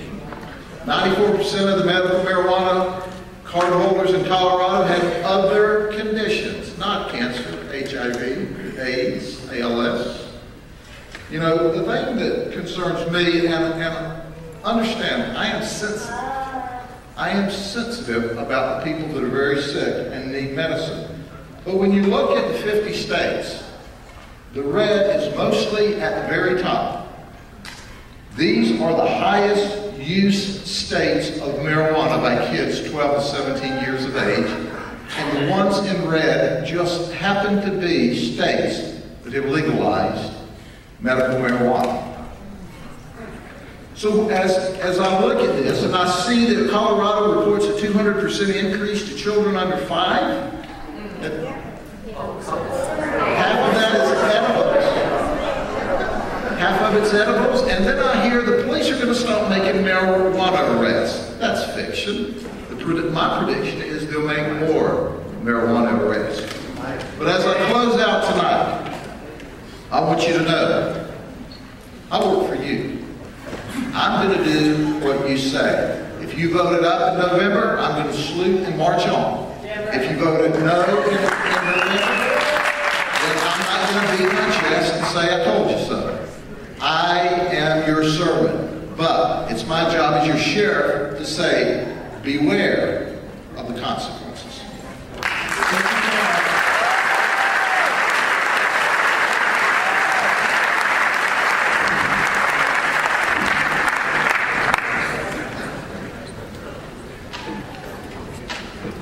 94% of the medical marijuana cardholders in Colorado have other conditions, not cancer, HIV, AIDS, ALS. You know, the thing that concerns me, and understand, I am sensitive about the people that are very sick and need medicine. But when you look at the 50 states, the red is mostly at the very top. These are the highest use states of marijuana by kids 12 to 17 years of age. And the ones in red just happen to be states that have legalized medical marijuana. So as I look at this and I see that Colorado reports a 200% increase to children under 5, half of that is edibles. Half of it's edibles, and then I hear the police are going to stop making marijuana arrests. That's fiction. My prediction is they'll make more marijuana arrests. But as I close out tonight, I want you to know, I work for you. I'm going to do what you say. If you voted up in November, I'm going to salute and march on. If you voted no in November, then I'm not going to beat my chest and say I told you so. I am your servant, but it's my job as your sheriff to say, beware of the consequences.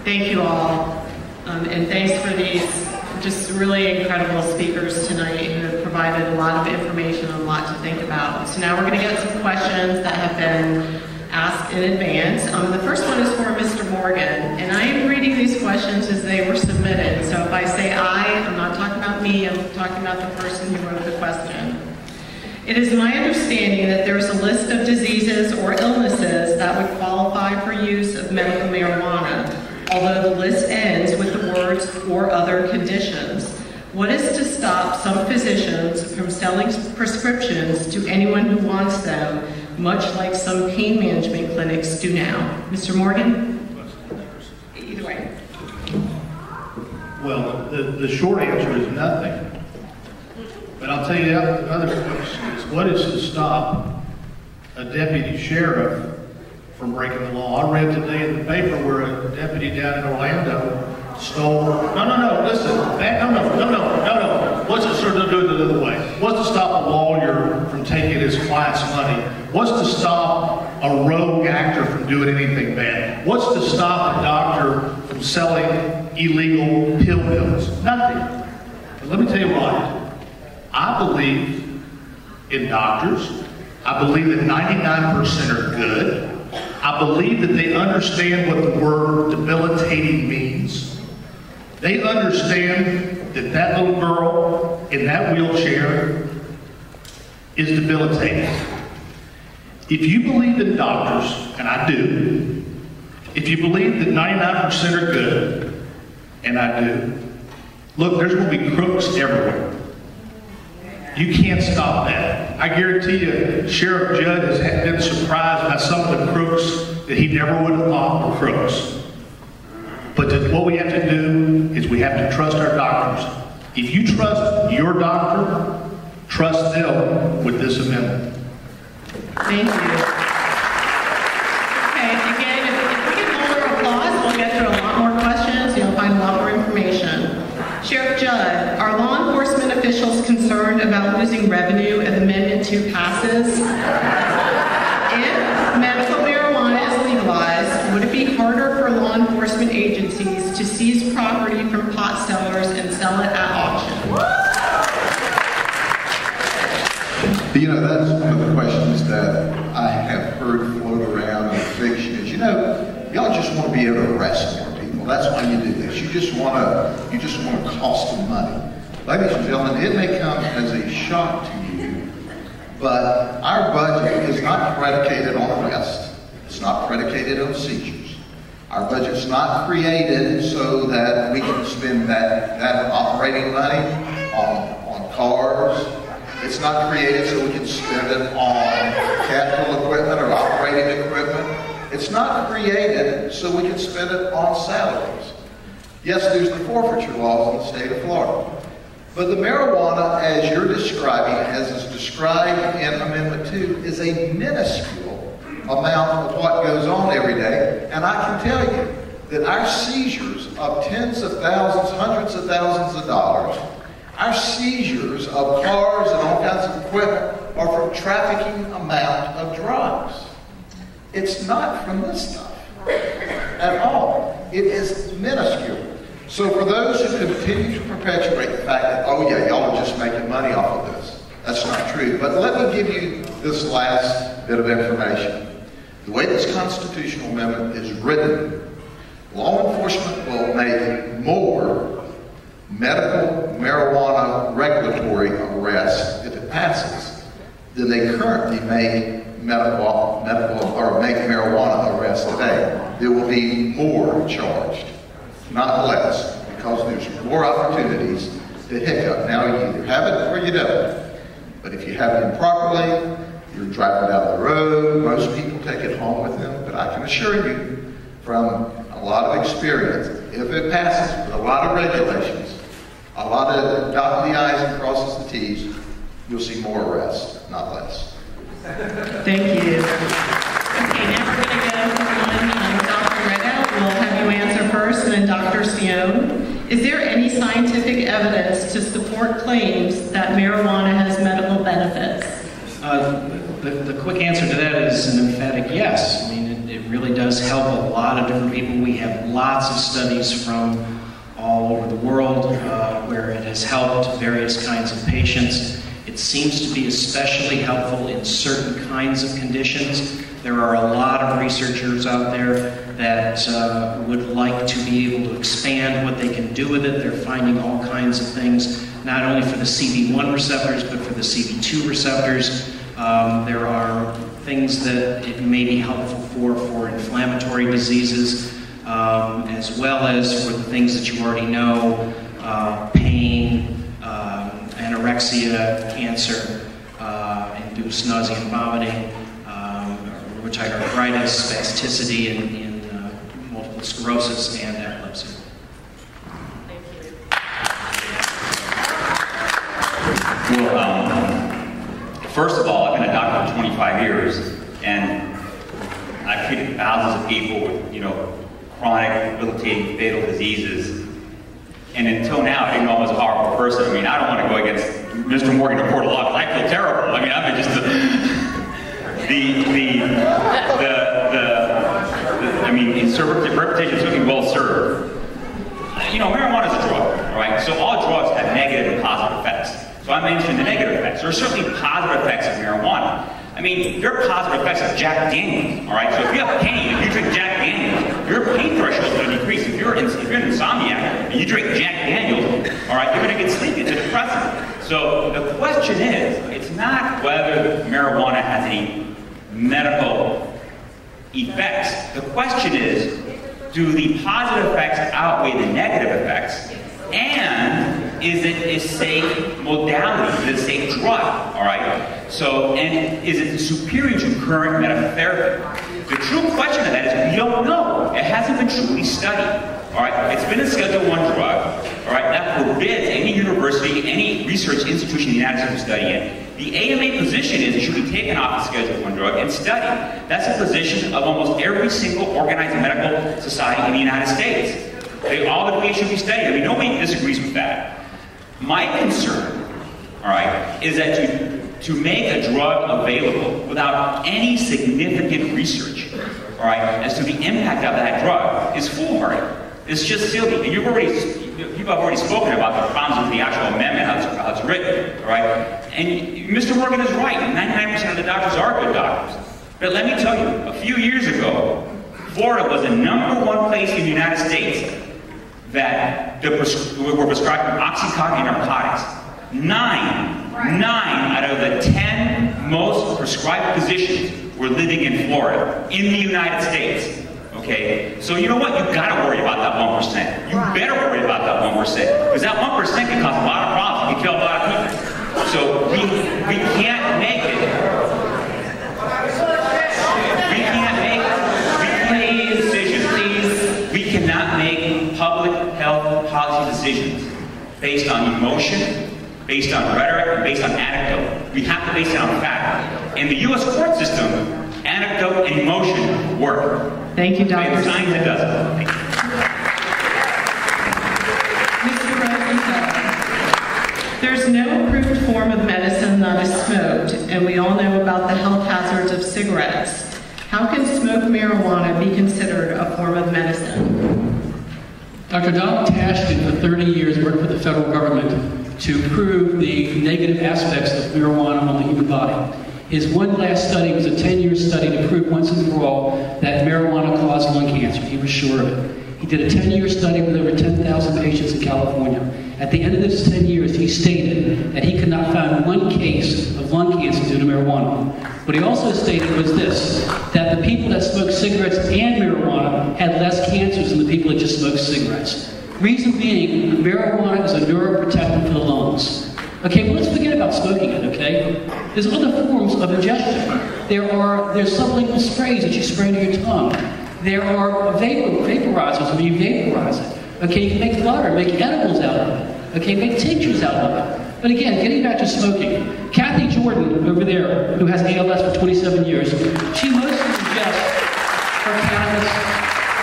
Thank you all, and thanks for these just really incredible speakers tonight who have provided a lot of information and a lot to think about. So now we're going to get some questions that have been asked in advance. The first one is for Mr. Morgan, and I am reading these questions as they were submitted. So if I say I'm not talking about me, I'm talking about the person who wrote the question. It is my understanding that there is a list of diseases or illnesses that would qualify for use of medical marijuana, although the list ends with the words "or other conditions." What is to stop some physicians from selling prescriptions to anyone who wants them, much like some pain management clinics do now? Mr. Morgan? Either way. Well, the short answer is nothing. But I'll tell you the other question is, what is to stop a deputy sheriff from breaking the law? I read today in the paper where a deputy down in Orlando stole. No, listen. No. What's to sort of do it the other way? What's to stop a lawyer from taking his client's money? What's to stop a rogue actor from doing anything bad? What's to stop a doctor from selling illegal pill pills? Nothing. But let me tell you what. I believe in doctors. I believe that 99% are good. I believe that they understand what the word debilitating means. They understand that that little girl in that wheelchair is debilitating. If you believe in doctors, and I do, if you believe that 99% are good, and I do, look, there's going to be crooks everywhere. You can't stop that. I guarantee you, Sheriff Judd has been surprised by some of the crooks that he never would have thought were crooks. But what we have to do is we have to trust our doctors. If you trust your doctor, trust them with this amendment. Thank you. Okay, again, if we get a little applause, we'll get through a lot more questions. You'll find a lot more information. Sheriff Judd, are law enforcement officials concerned about losing revenue if Amendment 2 passes? If is to seize property from pot sellers and sell it at auction. You know, that's one of the questions that I have heard float around in fiction is, you know, y'all just want to be able to arrest more people. That's why you do this. You just want to cost them money. Ladies and gentlemen, it may come as a shock to you, but our budget is not predicated on arrest. It's not predicated on seizures. Our budget's not created so that we can spend that operating money on cars. It's not created so we can spend it on capital equipment or operating equipment. It's not created so we can spend it on salaries. Yes, there's the forfeiture laws in the state of Florida. But the marijuana, as you're describing, as is described in Amendment 2, is a minuscule amount of what goes on every day. And I can tell you that our seizures of tens of thousands, hundreds of thousands of dollars, our seizures of cars and all kinds of equipment are from trafficking amount of drugs. It's not from this stuff at all. It is minuscule. So for those who continue to perpetuate the fact that, oh yeah, y'all are just making money off of this, that's not true. But let me give you this last bit of information. The way this constitutional amendment is written, law enforcement will make more medical marijuana regulatory arrests if it passes than they currently make make marijuana arrests today. There will be more charged, not less, because there's more opportunities to hiccup. Now you either have it or you don't. But if you have it improperly, you're driving down the road. Most people take it home with them, but I can assure you from a lot of experience, if it passes with a lot of regulations, a lot of dotting the I's and crosses the T's, you'll see more arrests, not less. Thank you. Okay, now we're going to go to Dr. Grady. We'll have you answer first, and then Dr. Sione. Is there any scientific evidence to support claims that marijuana has medical benefits? The quick answer to that is an emphatic yes. I mean, it really does help a lot of different people. We have lots of studies from all over the world where it has helped various kinds of patients. It seems to be especially helpful in certain kinds of conditions. There are a lot of researchers out there that would like to be able to expand what they can do with it. They're finding all kinds of things, not only for the CB1 receptors, but for the CB2 receptors. There are things that it may be helpful for inflammatory diseases, as well as for the things that you already know, pain, anorexia, cancer, induced nausea and vomiting, rheumatoid arthritis, spasticity in multiple sclerosis, and epilepsy. Well, first of all, I've been a doctor for 25 years, and I've treated thousands of people with, chronic, debilitating, fatal diseases. And until now, I didn't know I was a horrible person. I mean, I don't want to go against Mr. Morgan or Court of Law, because I feel terrible. I mean, I've been just reputation is certainly well served. Marijuana is a drug, all right? So all drugs have negative and positive effects. So I mentioned the negative effects. There are certainly positive effects of marijuana. I mean, there are positive effects of Jack Daniels, all right? So if you have pain, if you drink Jack Daniels, your pain threshold is going to decrease. If you're an insomniac and you drink Jack Daniels, all right, you're going to get sleepy. It's a depressant. So the question is, it's not whether marijuana has any medical effects. The question is, do the positive effects outweigh the negative effects? And is it a safe modality? Is it a safe drug? All right. So, and is it superior to current medical therapy? The true question of that is we don't know. It hasn't been truly studied. All right. It's been a Schedule I drug. All right. That forbids any university, any research institution in the United States from studying it. The AMA position is it should be taken off the Schedule I drug and studied. That's the position of almost every single organized medical society in the United States. All the ways should be studied. I mean, nobody disagrees with that. My concern, all right, is that to make a drug available without any significant research, all right, as to the impact of that drug is foolhardy. It's just silly. And people have already spoken about the problems with the actual amendment, how it's written, all right? And Mr. Morgan is right. 99% of the doctors are good doctors. But let me tell you, a few years ago, Florida was the #1 place in the United States that were prescribing Oxycontin and narcotics. 9 out of the 10 most prescribed physicians were living in Florida, in the United States. Okay? So you know what? You gotta worry about that 1%. You better worry about that 1%. Because that 1% can cause a lot of problems. It can kill a lot of people. So we can't make it. We can't make decisions. We cannot make public health policy decisions based on emotion, based on rhetoric, and based on anecdote. We have to base it on fact. In the U.S. court system, anecdote and emotion work. Thank you, Dr. Science that does it. Mr. Rosenfeld, there's no approved form of medicine that is smoked, and we all know about the health hazards of cigarettes. How can smoked marijuana be considered a form of medicine? Dr. Donald Tashkin, for 30 years, worked for the federal government to prove the negative aspects of marijuana on the human body. His one last study was a 10-year study to prove once and for all that marijuana caused lung cancer. He was sure of it. He did a 10-year study with over 10,000 patients in California. At the end of this 10 years, he stated that he could not find one case of lung cancer due to marijuana. What he also stated was this, that the people that smoked cigarettes and marijuana had less cancers than the people that just smoked cigarettes. Reason being, marijuana is a neuroprotectant for the lungs. Okay, well, let's forget about smoking it, okay? There's other forms of ingestion. There's sublingual sprays that you spray into your tongue. There are vaporizers where you vaporize it. Okay, you can make butter, make edibles out of it. Okay, make tinctures out of it. But again, getting back to smoking, Kathy Jordan over there, who has ALS for 27 years, she mostly ingests her cannabis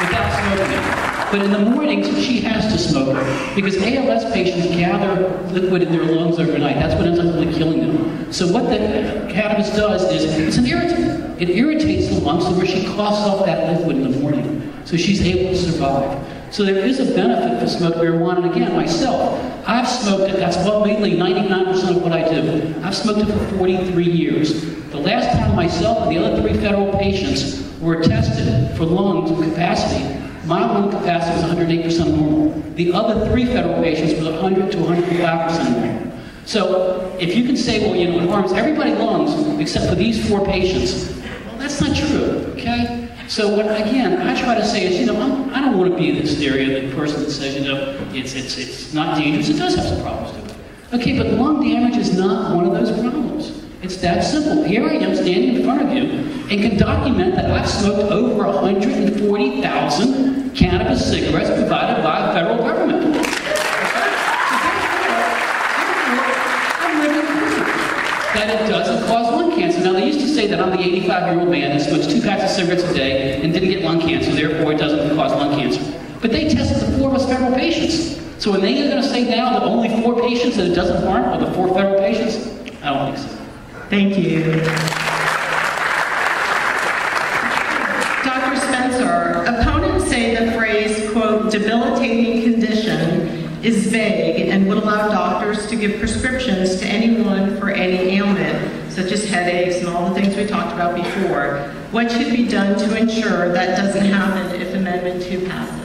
without smoking it. But in the mornings, she has to smoke it because ALS patients gather liquid in their lungs overnight. That's what ends up really killing them. So what the cannabis does is, it's an irritant. It irritates the lungs to where she coughs off that liquid in the morning. So she's able to survive. So there is a benefit to smoke marijuana. And again, myself, I've smoked it. That's mainly 99% of what I do. I've smoked it for 43 years. The last time myself and the other 3 federal patients were tested for lung capacity, my lung capacity was 108% normal. The other 3 federal patients were 100 to 105% normal. So if you can say, well, you know, it harms everybody's lungs except for these 4 patients, well, that's not true, okay? So what, again, I try to say is, you know, I don't want to be this theory of the person that says, you know, it's not dangerous. It does have some problems to it. Okay, but lung damage is not one of those problems. It's that simple. Here I am standing in front of you and can document that I've smoked over 140,000 cannabis cigarettes provided by the federal government. I'm ready to prove that it doesn't cause lung cancer. Now, they used to say that I'm the 85-year-old man that smokes 2 packs of cigarettes a day and didn't get lung cancer, therefore it doesn't cause lung cancer. But they tested the 4 of us federal patients. So are they going to say now that only 4 patients that it doesn't harm are the 4 federal patients? I don't think so. Thank you. Dr. Spencer, opponents say the phrase, quote, debilitating condition is vague and would allow doctors to give prescriptions to anyone for any ailment, such as headaches and all the things we talked about before. What should be done to ensure that doesn't happen if Amendment 2 passes?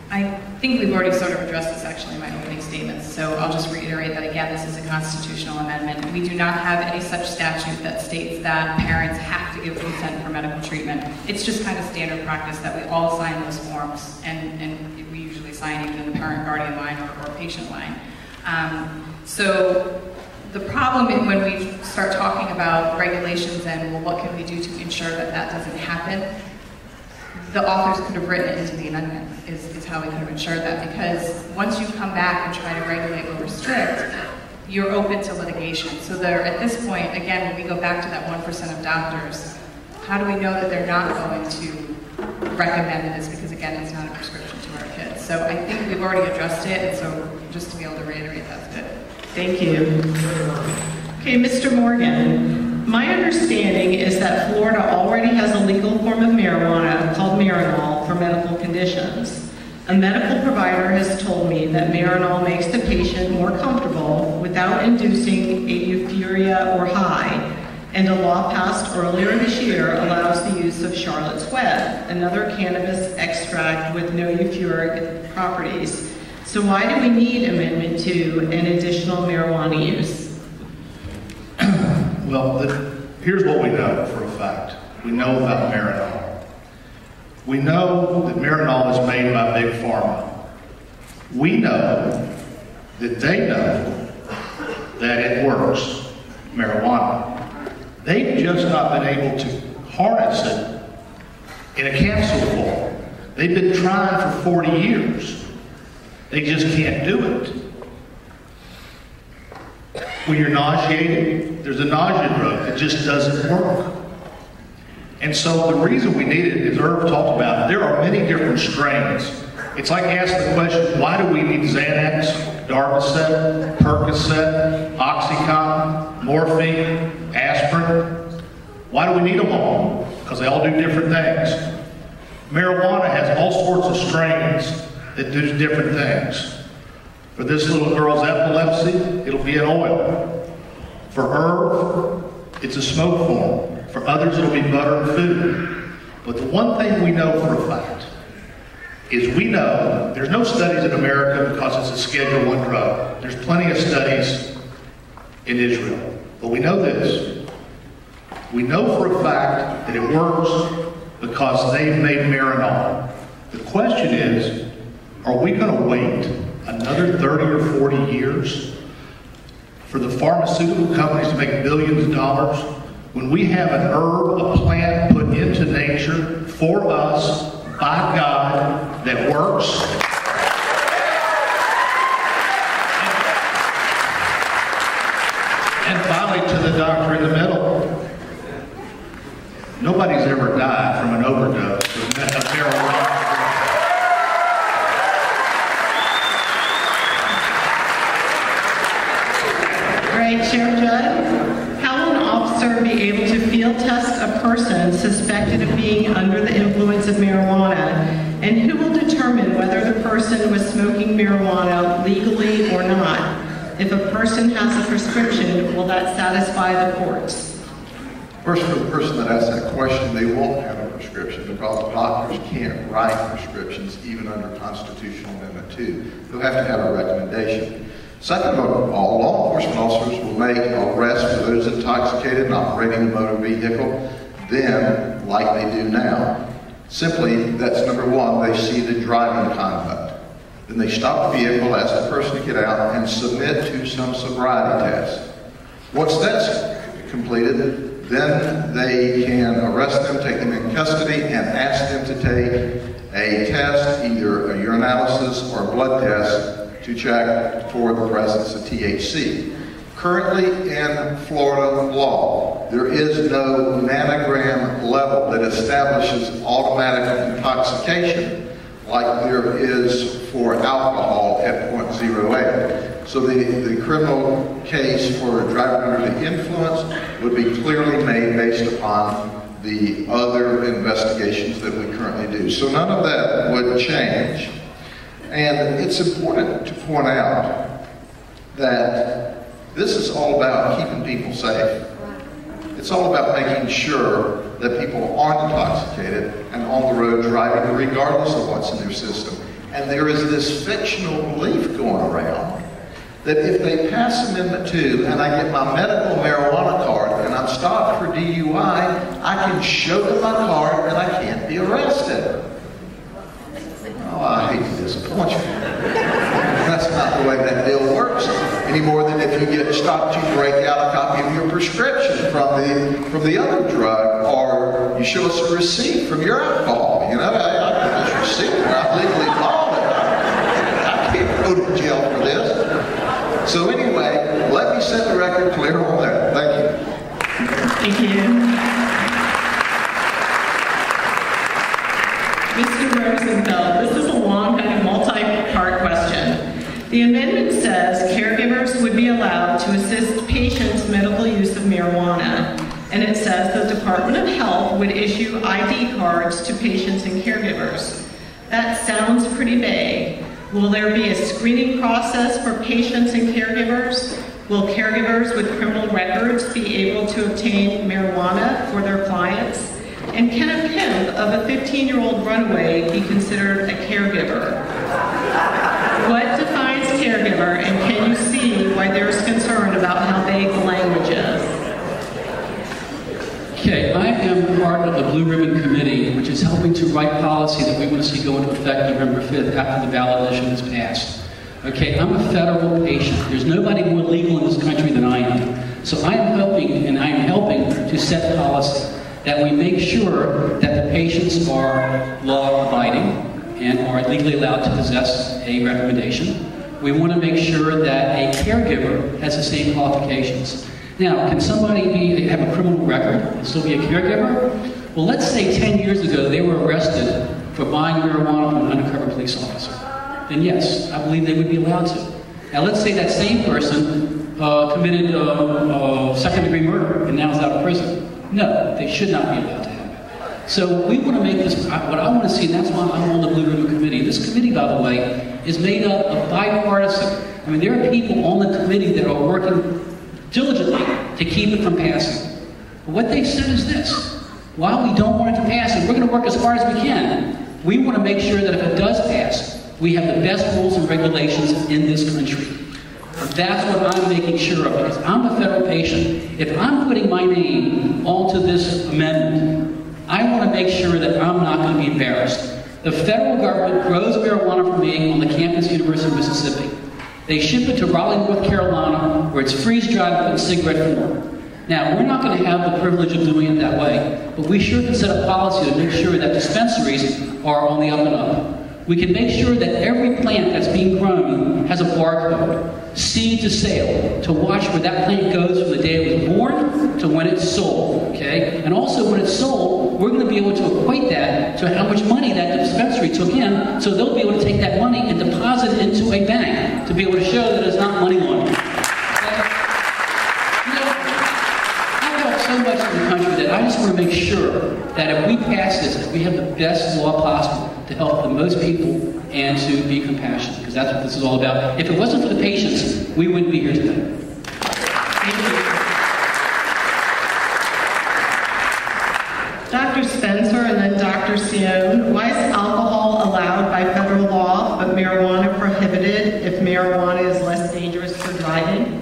I think we've already sort of addressed this actually in my opening statements, so I'll just reiterate that again, this is a constitutional amendment. We do not have any such statute that states that parents have to give consent for medical treatment. It's just kind of standard practice that we all sign those forms, and we usually sign even in the parent-guardian line or patient line. So the problem is when we start talking about regulations and, well, what can we do to ensure that that doesn't happen, the authors could have written it into the amendment, is how we could have ensured that, because once you come back and try to regulate or restrict, you're open to litigation. So there, at this point, again, when we go back to that 1% of doctors, how do we know that they're not going to recommend this? Because again, it's not a prescription to our kids. So I think we've already addressed it, and so just to be able to reiterate, that's good. Thank you. Okay, Mr. Morgan. My understanding is that Florida already has a legal form of marijuana called Marinol for medical conditions. A medical provider has told me that Marinol makes the patient more comfortable without inducing a euphoria or high, and a law passed earlier this year allows the use of Charlotte's Web, another cannabis extract with no euphoric properties. So why do we need Amendment 2 and additional marijuana use? Well, here's what we know for a fact. We know about Marinol. We know that Marinol is made by Big Pharma. We know that they know that it works, marijuana. They've just not been able to harness it in a capsule form. They've been trying for 40 years. They just can't do it. When you're nauseated, there's a nausea drug that just doesn't work. And so the reason we need it, as Herb talked about, there are many different strains. It's like asking the question, why do we need Xanax, Darvocet, Percocet, Oxycontin, morphine, aspirin? Why do we need them all? Because they all do different things. Marijuana has all sorts of strains that do different things. For this little girl's epilepsy, it'll be an oil. For her, it's a smoke form. For others, it'll be butter and food. But the one thing we know for a fact is we know there's no studies in America because it's a Schedule I drug. There's plenty of studies in Israel. But we know this. We know for a fact that it works because they've made Marinol. The question is, are we going to wait another 30 or 40 years for the pharmaceutical companies to make billions of dollars when we have an herb, a plant put into nature for us by God that works? And finally, to the doctor in the middle, nobody's ever died from an overdose of marijuana. Sheriff Judd, how will an officer be able to field test a person suspected of being under the influence of marijuana, and who will determine whether the person was smoking marijuana legally or not? If a person has a prescription, will that satisfy the courts? First, for the person that asked that question, they won't have a prescription because doctors can't write prescriptions even under Constitutional Amendment 2. They'll have to have a recommendation. Second of all, law enforcement officers will make arrests for those intoxicated and operating a motor vehicle then, like they do now. Simply, that's number one, they see the driving conduct. Then they stop the vehicle, ask the person to get out, and submit to some sobriety test. Once that's completed, then they can arrest them, take them in custody, and ask them to take a test, either a urinalysis or a blood test, to check for the presence of THC. Currently in Florida law, there is no nanogram level that establishes automatic intoxication like there is for alcohol at 0.08. So the criminal case for driving under the influence would be clearly made based upon the other investigations that we currently do. So none of that would change. And it's important to point out that this is all about keeping people safe. It's all about making sure that people aren't intoxicated and on the road driving regardless of what's in their system. And there is this fictional belief going around that if they pass Amendment 2 and I get my medical marijuana card and I'm stopped for DUI, I can show them my card and I can't be arrested. Oh, I hate to disappoint you. That's not the way that deal works. Any more than if you get stopped, you break out a copy of your prescription from the other drug, or you show us a receipt from your alcohol. You know, I got this receipt where I legally bought it. I can't go to jail for this. So anyway, let me set the record clear on that. Thank you. Thank you. Mr. Rosenfeld, this is a long kind of multi-part question. The amendment says caregivers would be allowed to assist patients' medical use of marijuana, and it says the Department of Health would issue ID cards to patients and caregivers. That sounds pretty vague. Will there be a screening process for patients and caregivers? Will caregivers with criminal records be able to obtain marijuana for their clients? And can a pimp of a 15-year-old runaway be considered a caregiver? What defines caregiver, and can you see why there is concern about how vague the language is? Okay, I am part of the Blue Ribbon Committee, which is helping to write policy that we want to see go into effect November 5th after the ballot initiative is passed. Okay, I'm a federal patient. There's nobody more legal in this country than I am. So I am helping to set policy that we make sure that the patients are law-abiding and are legally allowed to possess a recommendation. We want to make sure that a caregiver has the same qualifications. Now, can somebody have a criminal record and still be a caregiver? Well, let's say 10 years ago they were arrested for buying marijuana from an undercover police officer. Then yes, I believe they would be allowed to. Now, let's say that same person committed second-degree murder and now is out of prison. No, they should not be allowed to have it. So we want to make this, what I want to see, and that's why I'm on the Blue Ribbon Committee. This committee, by the way, is made up of bipartisan. I mean, there are people on the committee that are working diligently to keep it from passing. But what they said is this: while we don't want it to pass, and we're going to work as hard as we can, we want to make sure that if it does pass, we have the best rules and regulations in this country. That's what I'm making sure of, because I'm a federal patient. If I'm putting my name onto this amendment, I want to make sure that I'm not going to be embarrassed. The federal government grows marijuana for me on the campus of the University of Mississippi. They ship it to Raleigh, North Carolina, where it's freeze-dried in cigarette form. Now, we're not going to have the privilege of doing it that way, but we sure can set a policy to make sure that dispensaries are on the up and up. We can make sure that every plant that's being grown has a barcode, seed to sale, to watch where that plant goes from the day it was born to when it's sold, okay? And also when it's sold, we're going to be able to equate that to how much money that dispensary took in, so they'll be able to take that money and deposit it into a bank to be able to show that it's not money laundering. Okay? You know, I help so much in the country that I just want to make sure that if we pass this, that we have the best law possible to help the most people and to be compassionate, because that's what this is all about. If it wasn't for the patients, we wouldn't be here today. Thank you. Dr. Spencer and then Dr. Sion, why is alcohol allowed by federal law but marijuana prohibited if marijuana is less dangerous for driving?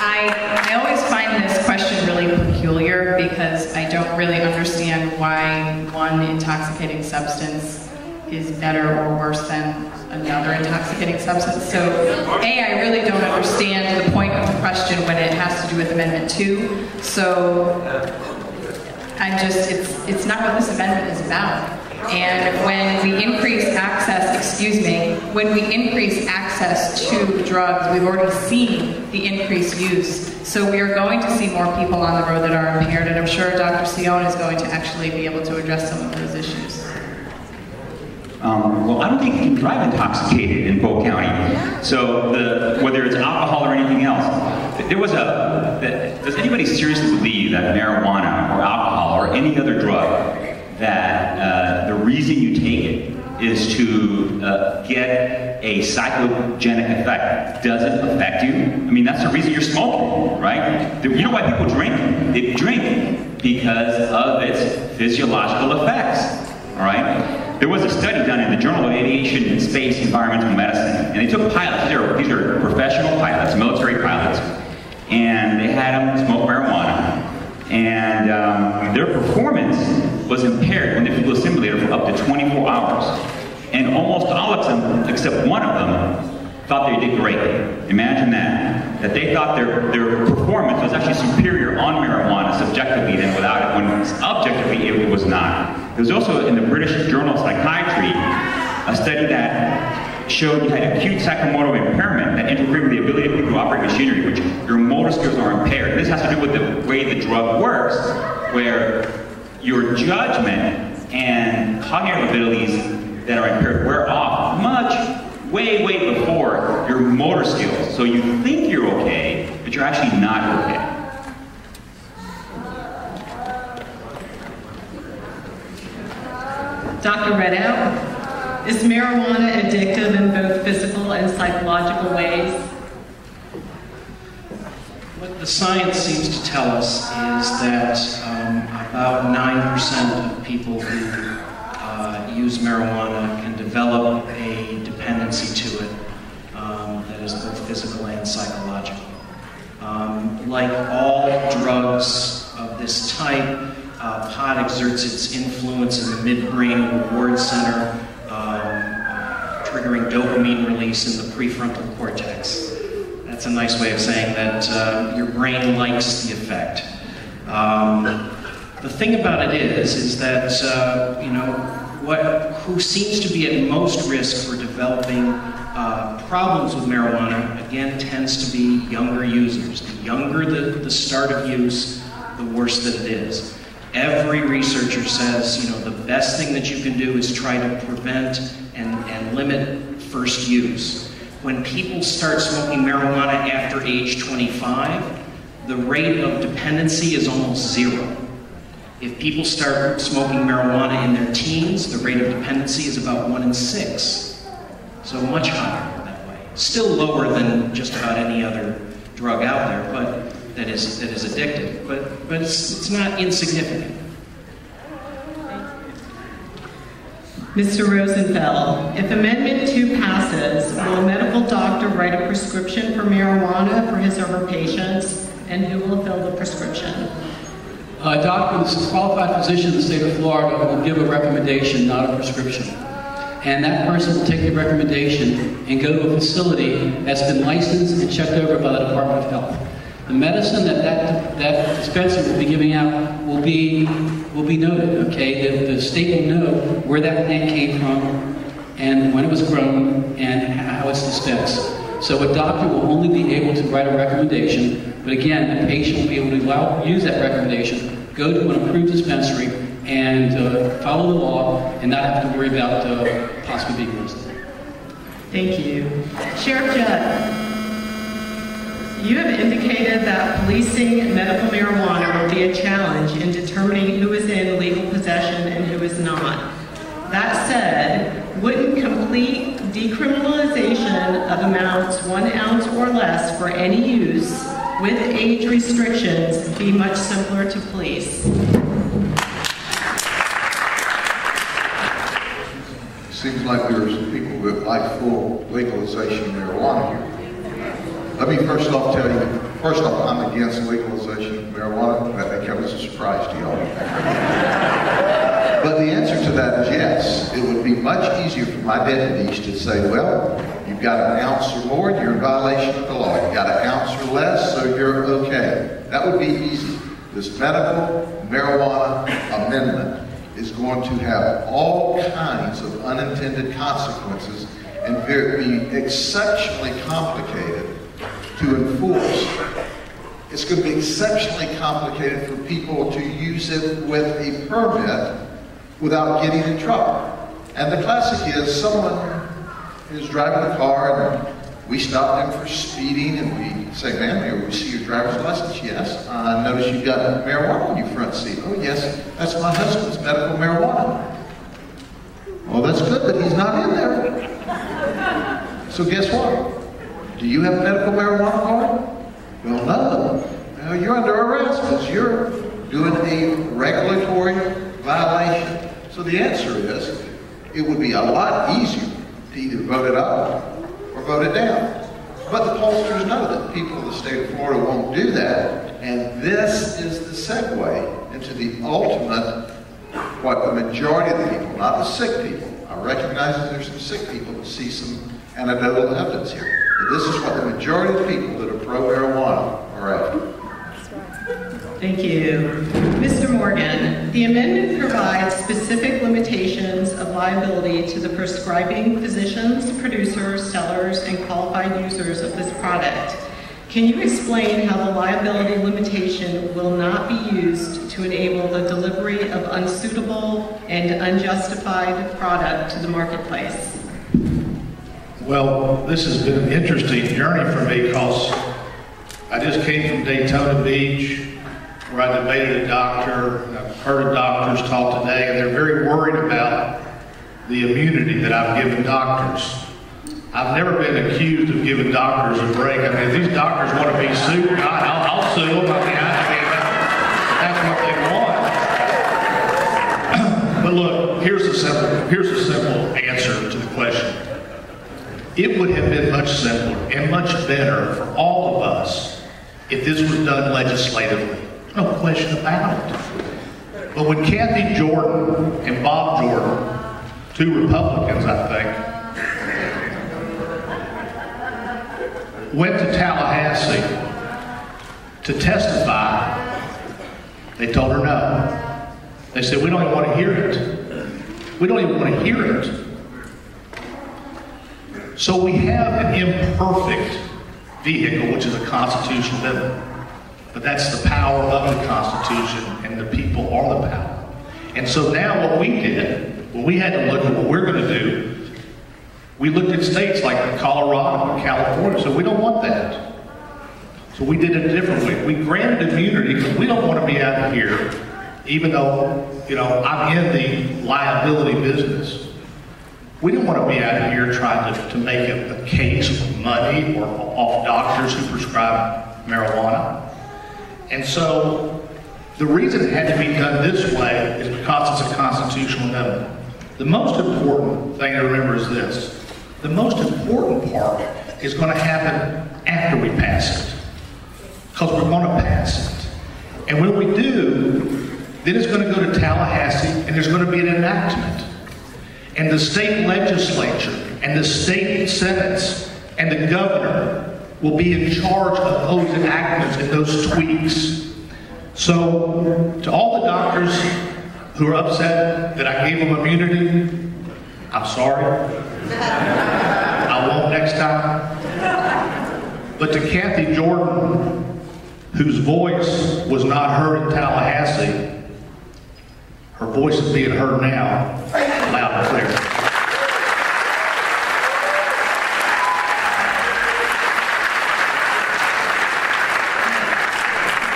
I always find this question really peculiar because I don't really understand why one intoxicating substance is better or worse than another intoxicating substance. So, A, I really don't understand the point of the question when it has to do with Amendment 2. So, it's not what this amendment is about. And when we increase access, when we increase access to drugs, we've already seen the increased use. So we are going to see more people on the road that are impaired, and I'm sure Dr. Sion is going to actually be able to address some of those issues. Well, I don't think you can drive intoxicated in Polk County. So whether it's alcohol or anything else, does anybody seriously believe that marijuana or alcohol or any other drug, that the reason you take it is to get a psychogenic effect? Does it affect you? I mean, that's the reason you're smoking, right? You know why people drink? They drink because of its physiological effects, all right? There was a study done in the Journal of Aviation and Space Environmental Medicine, and they took pilots. These are professional pilots, military pilots, and they had them smoke marijuana, and their performance was impaired when they flew a simulator for up to 24 hours. And almost all of them, except one of them, thought they did great. Imagine that they thought their performance was actually superior on marijuana subjectively than without it, when objectively it was not. There was also in the British Journal of Psychiatry a study that showed you had acute psychomotor impairment that interfered with the ability of people to operate machinery, which your motor skills are impaired. This has to do with the way the drug works, where your judgment and cognitive abilities that are impaired wear off way before your motor skills. So you think you're okay, but you're actually not okay. Dr. Redout, is marijuana addictive in both physical and psychological ways? What the science seems to tell us is that about 9% of people who use marijuana can develop a dependency to it that is both physical and psychological. Like all drugs of this type, pot exerts its influence in the midbrain reward center, triggering dopamine release in the prefrontal cortex. That's a nice way of saying that your brain likes the effect. The thing about it is that who seems to be at most risk for developing problems with marijuana, again, tends to be younger users. The younger the start of use, the worse that it is. Every researcher says, the best thing that you can do is try to prevent and limit first use. When people start smoking marijuana after age 25, the rate of dependency is almost zero. If people start smoking marijuana in their teens, the rate of dependency is about 1 in 6. So much higher that way. Still lower than just about any other drug out there, but that is addictive. But it's not insignificant. Mr. Rosenfeld, if Amendment 2 passes, will a medical doctor write a prescription for marijuana for his or her patients, and who will fill the prescription? A doctor, this is a qualified physician in the state of Florida, will give a recommendation, not a prescription. And that person will take the recommendation and go to a facility that's been licensed and checked over by the Department of Health. The medicine that dispenser will be giving out will be noted, okay? The state will know where that plant came from and when it was grown and how it's dispensed. So a doctor will only be able to write a recommendation, but again, the patient will be able to use that recommendation, go to an approved dispensary, and follow the law and not have to worry about possibly being arrested. Thank you. Sheriff Judd, you have indicated that policing medical marijuana will be a challenge in determining who is in legal possession and who is not. That said, wouldn't complete decriminalization of amounts 1 ounce or less for any use with age restrictions be much simpler to police? Seems like there's people that like full legalization of marijuana here. Let me first off tell you, I'm against legalization of marijuana. That comes as a surprise to y'all. But the answer to that is yes. It would be much easier for my deputies to say, well, you've got an ounce or more, you're in violation of the law. You've got an ounce or less, so you're okay. That would be easy. This medical marijuana amendment is going to have all kinds of unintended consequences and be exceptionally complicated to enforce. It's going to be exceptionally complicated for people to use it with a permit without getting in trouble. And the classic is someone is driving a car and we stop them for speeding and we say, ma'am, here we see your driver's license. Yes. I notice you've got marijuana on your front seat. Oh yes, that's my husband's medical marijuana. Well, that's good, but he's not in there. So guess what? Do you have a medical marijuana card? Well, no. Well, you're under arrest because you're doing a regulatory violation. So the answer is, it would be a lot easier to either vote it up or vote it down. But the pollsters know that people in the state of Florida won't do that. And this is the segue into the ultimate, what the majority of the people, not the sick people. I recognize that there's some sick people that see some anecdotal evidence here. But this is what the majority of the people that are pro-marijuana are after. Thank you. Mr. Morgan, the amendment provides specific limitations of liability to the prescribing physicians, producers, sellers, and qualified users of this product. Can you explain how the liability limitation will not be used to enable the delivery of unsuitable and unjustified product to the marketplace? Well, this has been an interesting journey for me because I just came from Daytona Beach where I debated a doctor. I've heard doctors talk today and they're very worried about the immunity that I've given doctors. I've never been accused of giving doctors a break. I mean, if these doctors want to be sued, I'll sue them. I mean, that's what they want. But look, here's a simple answer to the question. It would have been much simpler and much better for all of us if this was done legislatively. No question about it. But when Kathy Jordan and Bob Jordan, two Republicans, I think, went to Tallahassee to testify, they told her no. They said, we don't even want to hear it. We don't even want to hear it. So we have an imperfect vehicle, which is a constitutional amendment. But that's the power of the Constitution, and the people are the power. And so now what we did, when we had to look at what we're going to do, we looked at states like Colorado and California, so we don't want that. So we did it differently. We granted immunity because we don't want to be out here, even though, I'm in the liability business. We don't want to be out here trying to make a case of money or off doctors who prescribe marijuana. And so the reason it had to be done this way is because it's a constitutional amendment. The most important thing to remember is this. The most important part is going to happen after we pass it. Because we're going to pass it. And when we do, then it's going to go to Tallahassee and there's going to be an enactment. And the state legislature and the state senates and the governor will be in charge of those enactments and those tweaks. So, to all the doctors who are upset that I gave them immunity, I'm sorry. I won't next time. But to Kathy Jordan, whose voice was not heard in Tallahassee, her voice is being heard now, loud and clear.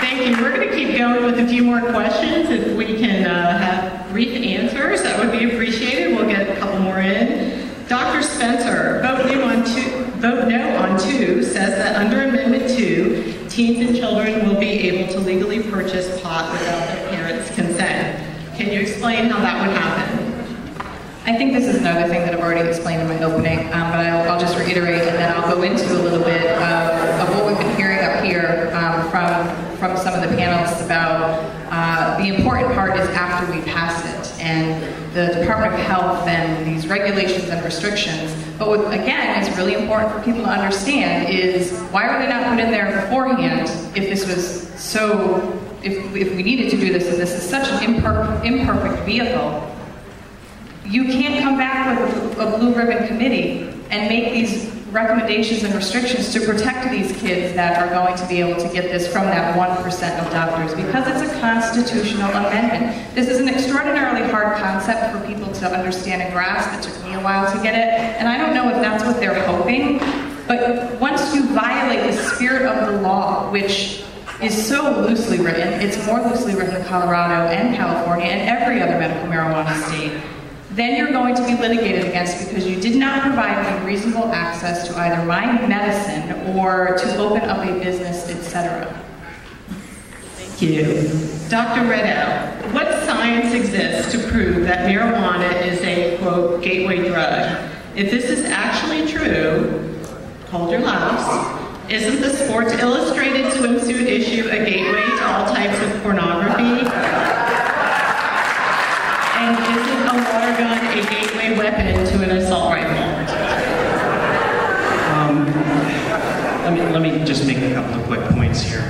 Thank you. We're going to keep going with a few more questions. If we can have brief answers, that would be appreciated. We'll get a couple more in. Dr. Spencer, vote no on 2 says that under Amendment 2, teens and children will be able to legally purchase pot without their parents' consent. Can you explain how that would happen? I think this is another thing that I've already explained in my opening, but I'll just reiterate, and then I'll go into a little bit of what we've been hearing up here from some of the panelists about the important part is after we pass it, and the Department of Health and these regulations and restrictions. But what, again, is really important for people to understand is why are they not put in there beforehand if this was so, if we needed to do this, and this is such an imperfect vehicle. You can't come back with a blue ribbon committee and make these recommendations and restrictions to protect these kids that are going to be able to get this from that 1% of doctors, because it's a constitutional amendment. This is an extraordinarily hard concept for people to understand and grasp. It took me a while to get it, and I don't know if that's what they're hoping, but once you violate the spirit of the law, which is so loosely written, it's more loosely written in Colorado and California and every other medical marijuana state, then you're going to be litigated against because you did not provide me reasonable access to either my medicine or to open up a business, etc. Thank you. Dr. Redow, what science exists to prove that marijuana is a, quote, gateway drug? If this is actually true, hold your laughs, isn't the Sports Illustrated swimsuit issue a gateway to all types of pornography? And isn't a water gun a gateway weapon to an assault rifle? Let me just make a couple of quick points here.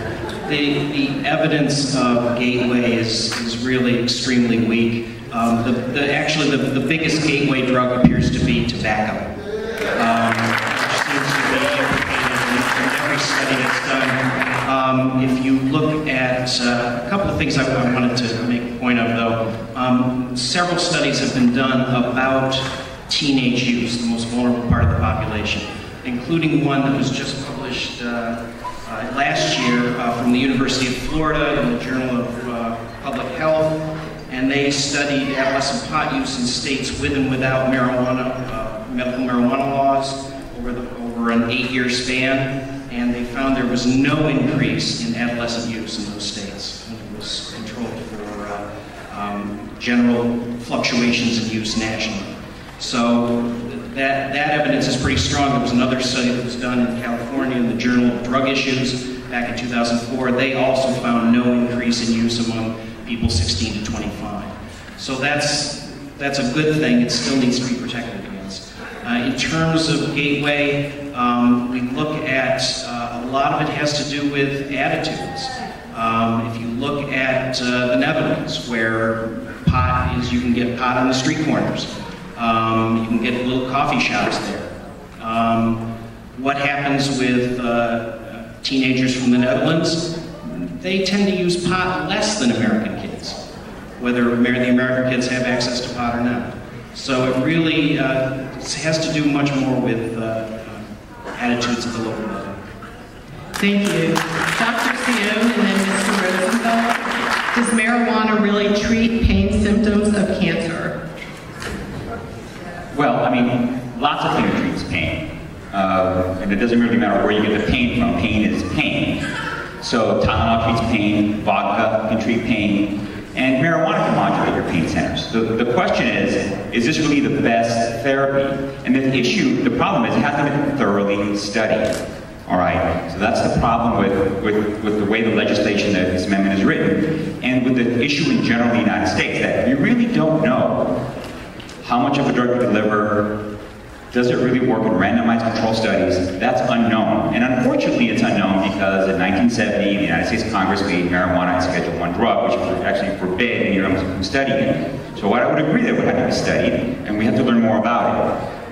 The evidence of gateway is really extremely weak. Actually, the biggest gateway drug appears to be tobacco, which seems to be implicated in every study that's done. If you look at a couple of things I wanted to make a point of, though, several studies have been done about teenage use, the most vulnerable part of the population, including one that was just published last year from the University of Florida in the Journal of Public Health. And and they studied adolescent pot use in states with and without marijuana, medical marijuana laws over an 8-year span, and they found there was no increase in adolescent use in those states. And it was controlled for general fluctuations in use nationally. So that evidence is pretty strong. There was another study that was done in California in the Journal of Drug Issues back in 2004. They also found no increase in use among people 16 to 25. So that's a good thing. It still needs to be protected against. In terms of Gateway, we look at a lot of it has to do with attitudes. If you look at the Netherlands, where pot is, you can get pot on the street corners. You can get little coffee shops there. What happens with teenagers from the Netherlands? They tend to use pot less than American kids, whether the American kids have access to pot or not. So it really has to do much more with attitudes at the local level. Thank you. Dr. Sione and then Mr. Rosenfeld, does marijuana really treat pain symptoms of cancer? Well, I mean, lots of things treats pain. And it doesn't really matter where you get the pain from. Pain is pain. So Tylenol treats pain, vodka can treat pain, and marijuana can modulate your pain centers. The question is this really the best therapy? And the problem is it hasn't been thoroughly studied. All right, so that's the problem with the way the legislation that this amendment is written, and with the issue in general in the United States, that you really don't know how much of a drug you deliver. Does it really work in randomized control studies? That's unknown. And unfortunately, it's unknown because in 1970, the United States Congress made marijuana a Schedule I drug, which actually forbid anyone from studying it. So I would agree that it would have to be studied, and we have to learn more about it.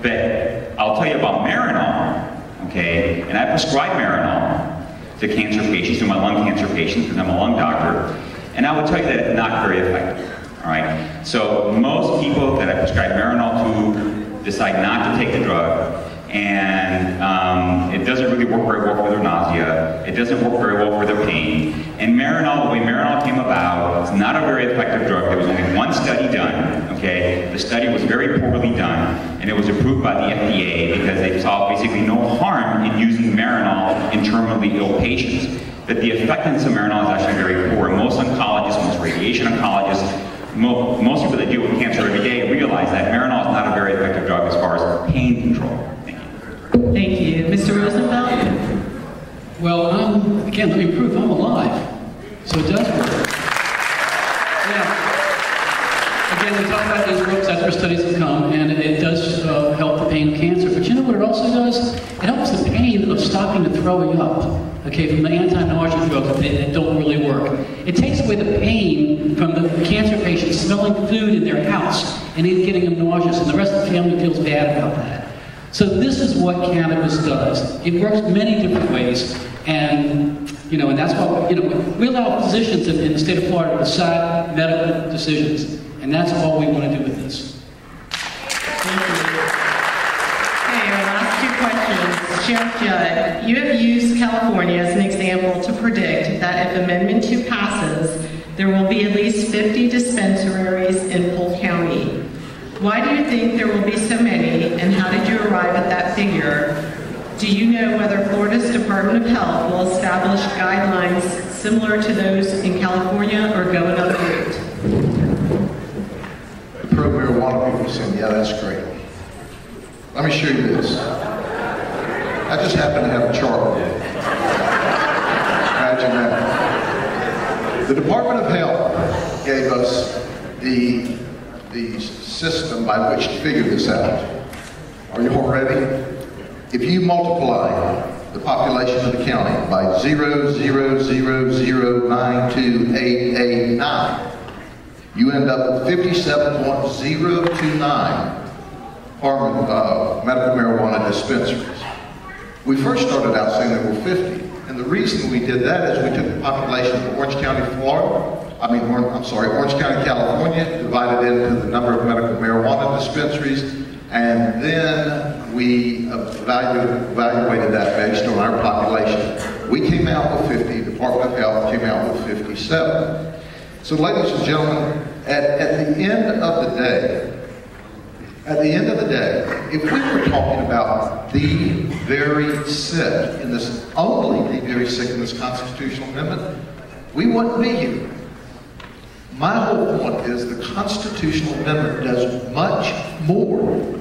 But I'll tell you about Marinol, okay? And I prescribe Marinol to cancer patients, to my lung cancer patients, because I'm a lung doctor. And I would tell you that it's not very effective, all right? So most people that I prescribe Marinol to decide not to take the drug, and it doesn't really work very well for their nausea. It doesn't work very well for their pain. And Marinol, the way Marinol came about, it's not a very effective drug. There was only one study done, okay? The study was very poorly done, and it was approved by the FDA because they saw basically no harm in using Marinol in terminally ill patients. But the effectiveness of Marinol is actually very poor. Most oncologists, most radiation oncologists, most people that deal with cancer every day realize that Marinol is not a very effective drug as far as pain control. Thank you. Thank you. Mr. Rosenfeld? Well, again, let me prove I'm alive. So it does work. Yeah. Again, we talk about these groups, that's where studies have come, and it does help the pain of cancer. But you know what it also does? It helps the pain of stopping the throwing up. Okay, from the anti-nausea drugs that don't really work. It takes away the pain from the cancer patient smelling food in their house and it getting them nauseous, and the rest of the family feels bad about that. So this is what cannabis does. It works many different ways, and and that's why we allow physicians in the state of Florida to decide medical decisions, and that's all we want to do with this. Thank you. Okay, our last two questions. Sheriff Judd, you have used California as an example to predict that if Amendment 2 passes, there will be at least 50 dispensaries in Polk County. Why do you think there will be so many, and how did you arrive at that figure? Do you know whether Florida's Department of Health will establish guidelines similar to those in California or go another route? The pro-marijuana people saying, yeah, that's great. Let me show you this. I just happen to have a chart. Imagine that. The Department of Health gave us the system by which to figure this out. Are you all ready? If you multiply the population of the county by 0.000928889, you end up with 57.029 medical marijuana dispensaries. We first started out saying there were 50, and the reason we did that is we took the population of Orange County, Orange County, California, divided into the number of medical marijuana dispensaries, and then we evaluated that based on our population. We came out with 50, the Department of Health came out with 57. So ladies and gentlemen, At the end of the day, if we were talking about the very sick in this, only the very sick in this constitutional amendment, we wouldn't be here. My whole point is the constitutional amendment does much more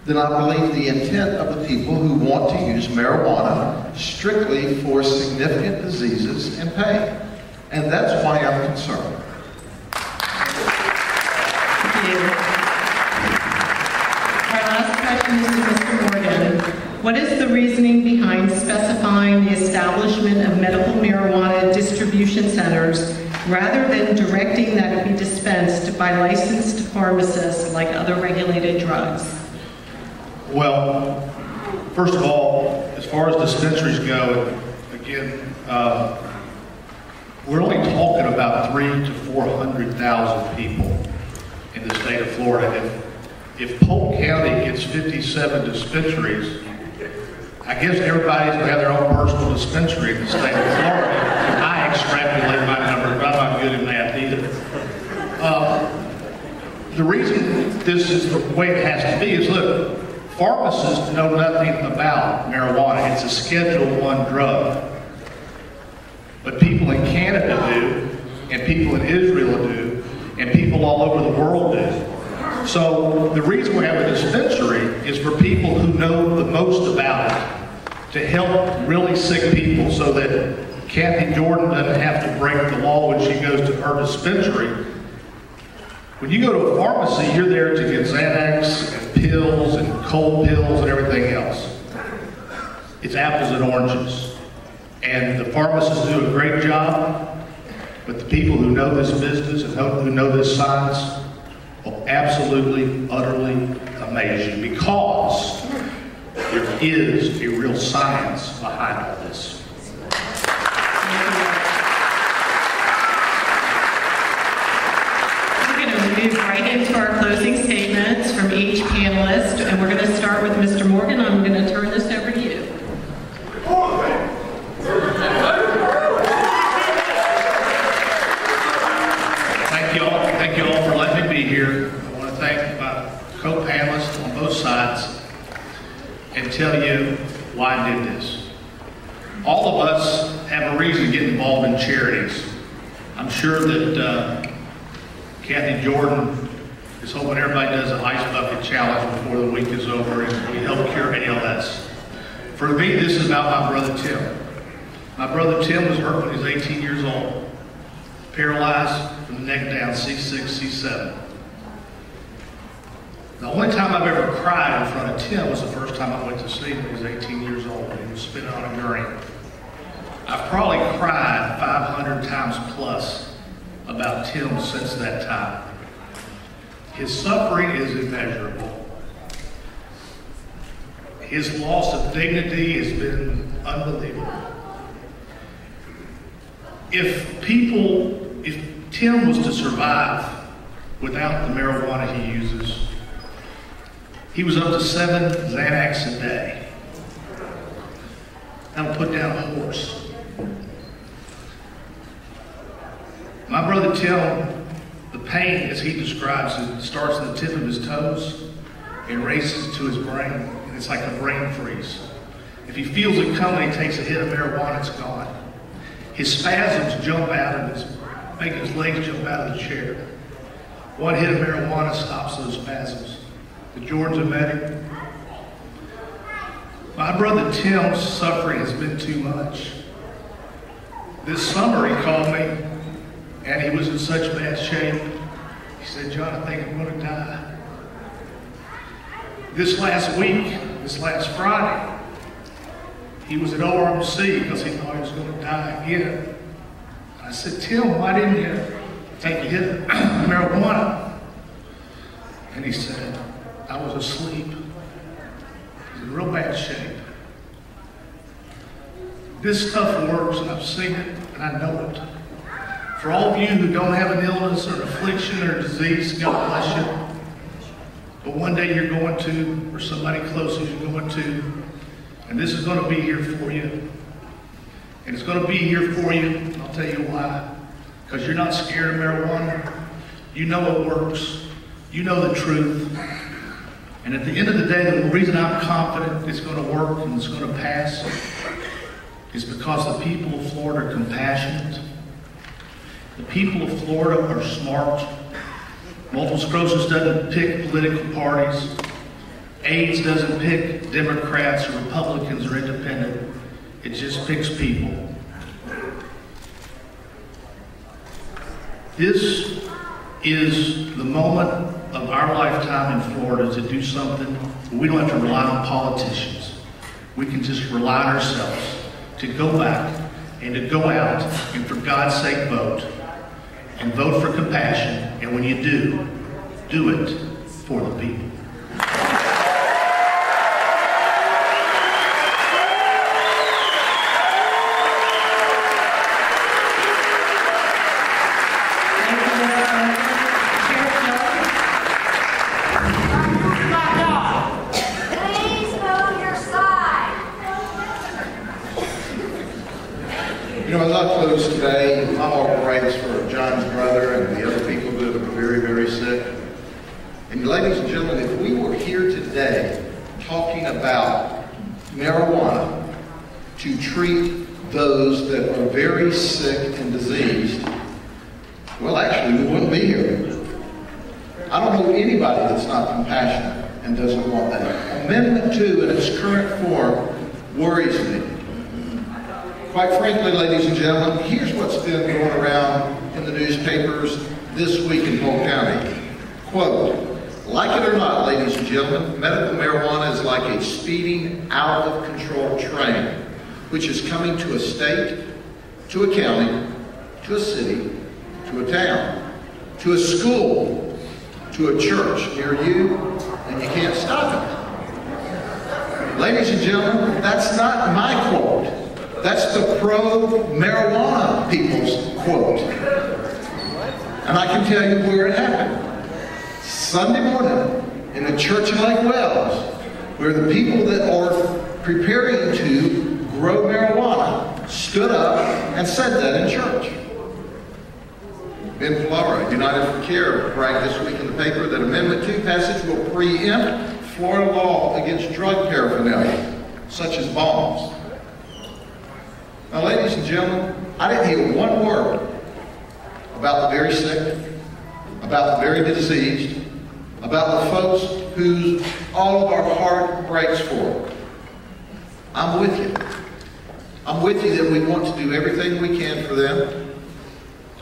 than I believe the intent of the people who want to use marijuana strictly for significant diseases and pain. And that's why I'm concerned. Thank you. Our last question is to Mr. Morgan. What is the reasoning behind specifying the establishment of medical marijuana distribution centers rather than directing that it be dispensed by licensed pharmacists like other regulated drugs? Well, first of all, as far as dispensaries go, again, we're only talking about 300,000 to 400,000 people in the state of Florida. If Polk County gets 57 dispensaries, I guess everybody's going to have their own personal dispensary in the state of Florida. I extrapolate my numbers, but I'm not good at math either. The reason this is the way it has to be is, look, pharmacists know nothing about marijuana. It's a Schedule I drug. But people in Canada do, and people in Israel do, and people all over the world do. So the reason we have a dispensary is for people who know the most about it, to help really sick people so that Kathy Jordan doesn't have to break the law when she goes to her dispensary. When you go to a pharmacy, you're there to get Xanax and pills and cold pills and everything else. It's apples and oranges. And the pharmacists do a great job, but the people who know this business and who know this science will absolutely, utterly amaze you, because there is a real science behind all this. We're going to move right into our closing statements from each panelist, and we're going to start with Mr. Morgan. I'm going to turn this over to you. Thank you all for letting me be here. I want to thank my co-panelists on both sides and tell you why I did this. All of us have a reason to get involved in charities. I'm sure that Kathy Jordan is hoping everybody does an ice bucket challenge before the week is over and we help cure ALS. For me, this is about my brother Tim. My brother Tim was hurt when he was 18 years old, paralyzed from the neck down, C6, C7. The only time I've ever cried in front of Tim was the first time I went to see him when he was 18 years old and he was spinning on a gurney. I've probably cried 500 times plus about Tim since that time. His suffering is immeasurable. His loss of dignity has been unbelievable. If Tim was to survive without the marijuana he uses, he was up to 7 Xanax a day. That'll put down a horse. My brother Tim, the pain, as he describes it, starts at the tip of his toes and races to his brain, and it's like a brain freeze. If he feels it coming, he takes a hit of marijuana, it's gone. His spasms jump out of his, make his legs jump out of the chair. One hit of marijuana stops those spasms. The Jordans have met him. My brother Tim's suffering has been too much. This summer he called me, and he was in such bad shape. He said, "John, I think I'm going to die." This last week, this last Friday, he was at ORMC because he thought he was going to die again. I said, "Tim, why didn't you take a hit of marijuana?" And he said, "I was asleep." He's in real bad shape. This stuff works, and I've seen it, and I know it. For all of you who don't have an illness or affliction or disease, God bless you. But one day you're going to, or somebody close to you going to, and this is going to be here for you. And it's going to be here for you, and I'll tell you why. because you're not scared of marijuana. You know it works. You know the truth. And at the end of the day, the reason I'm confident it's going to work and it's going to pass is because the people of Florida are compassionate. The people of Florida are smart. Multiple sclerosis doesn't pick political parties. AIDS doesn't pick Democrats or Republicans or independent. It just picks people. This is the moment of our lifetime in Florida to do something. We don't have to rely on politicians. We can just rely on ourselves to go back and to go out and for God's sake vote. And vote for compassion. And when you do it for the people. You know, as I close today, my heart breaks for John's brother and the other people that are very, very sick. And ladies and gentlemen, if we were here today talking about marijuana to treat those that are very sick and diseased, well, actually, we wouldn't be here. I don't know anybody that's not compassionate and doesn't want that. Amendment 2 in its current form worries me. Quite frankly, ladies and gentlemen, here's what's been going around in the newspapers this week in Polk County. Quote, like it or not, ladies and gentlemen, medical marijuana is like a speeding out of control train, which is coming to a state, to a county, to a city, to a town, to a school, to a church near you, and you can't stop it. Ladies and gentlemen, that's not my quote. That's the pro-marijuana people's quote. And I can tell you where it happened. Sunday morning in a church in Lake Wells, where the people that are preparing to grow marijuana stood up and said that in church. Ben Flora, United for Care, bragged this week in the paper that Amendment 2 passage will preempt Florida law against drug paraphernalia, such as bombs. Now, ladies and gentlemen, I didn't hear one word about the very sick, about the very diseased, about the folks who all of our heart breaks for. I'm with you. I'm with you that we want to do everything we can for them.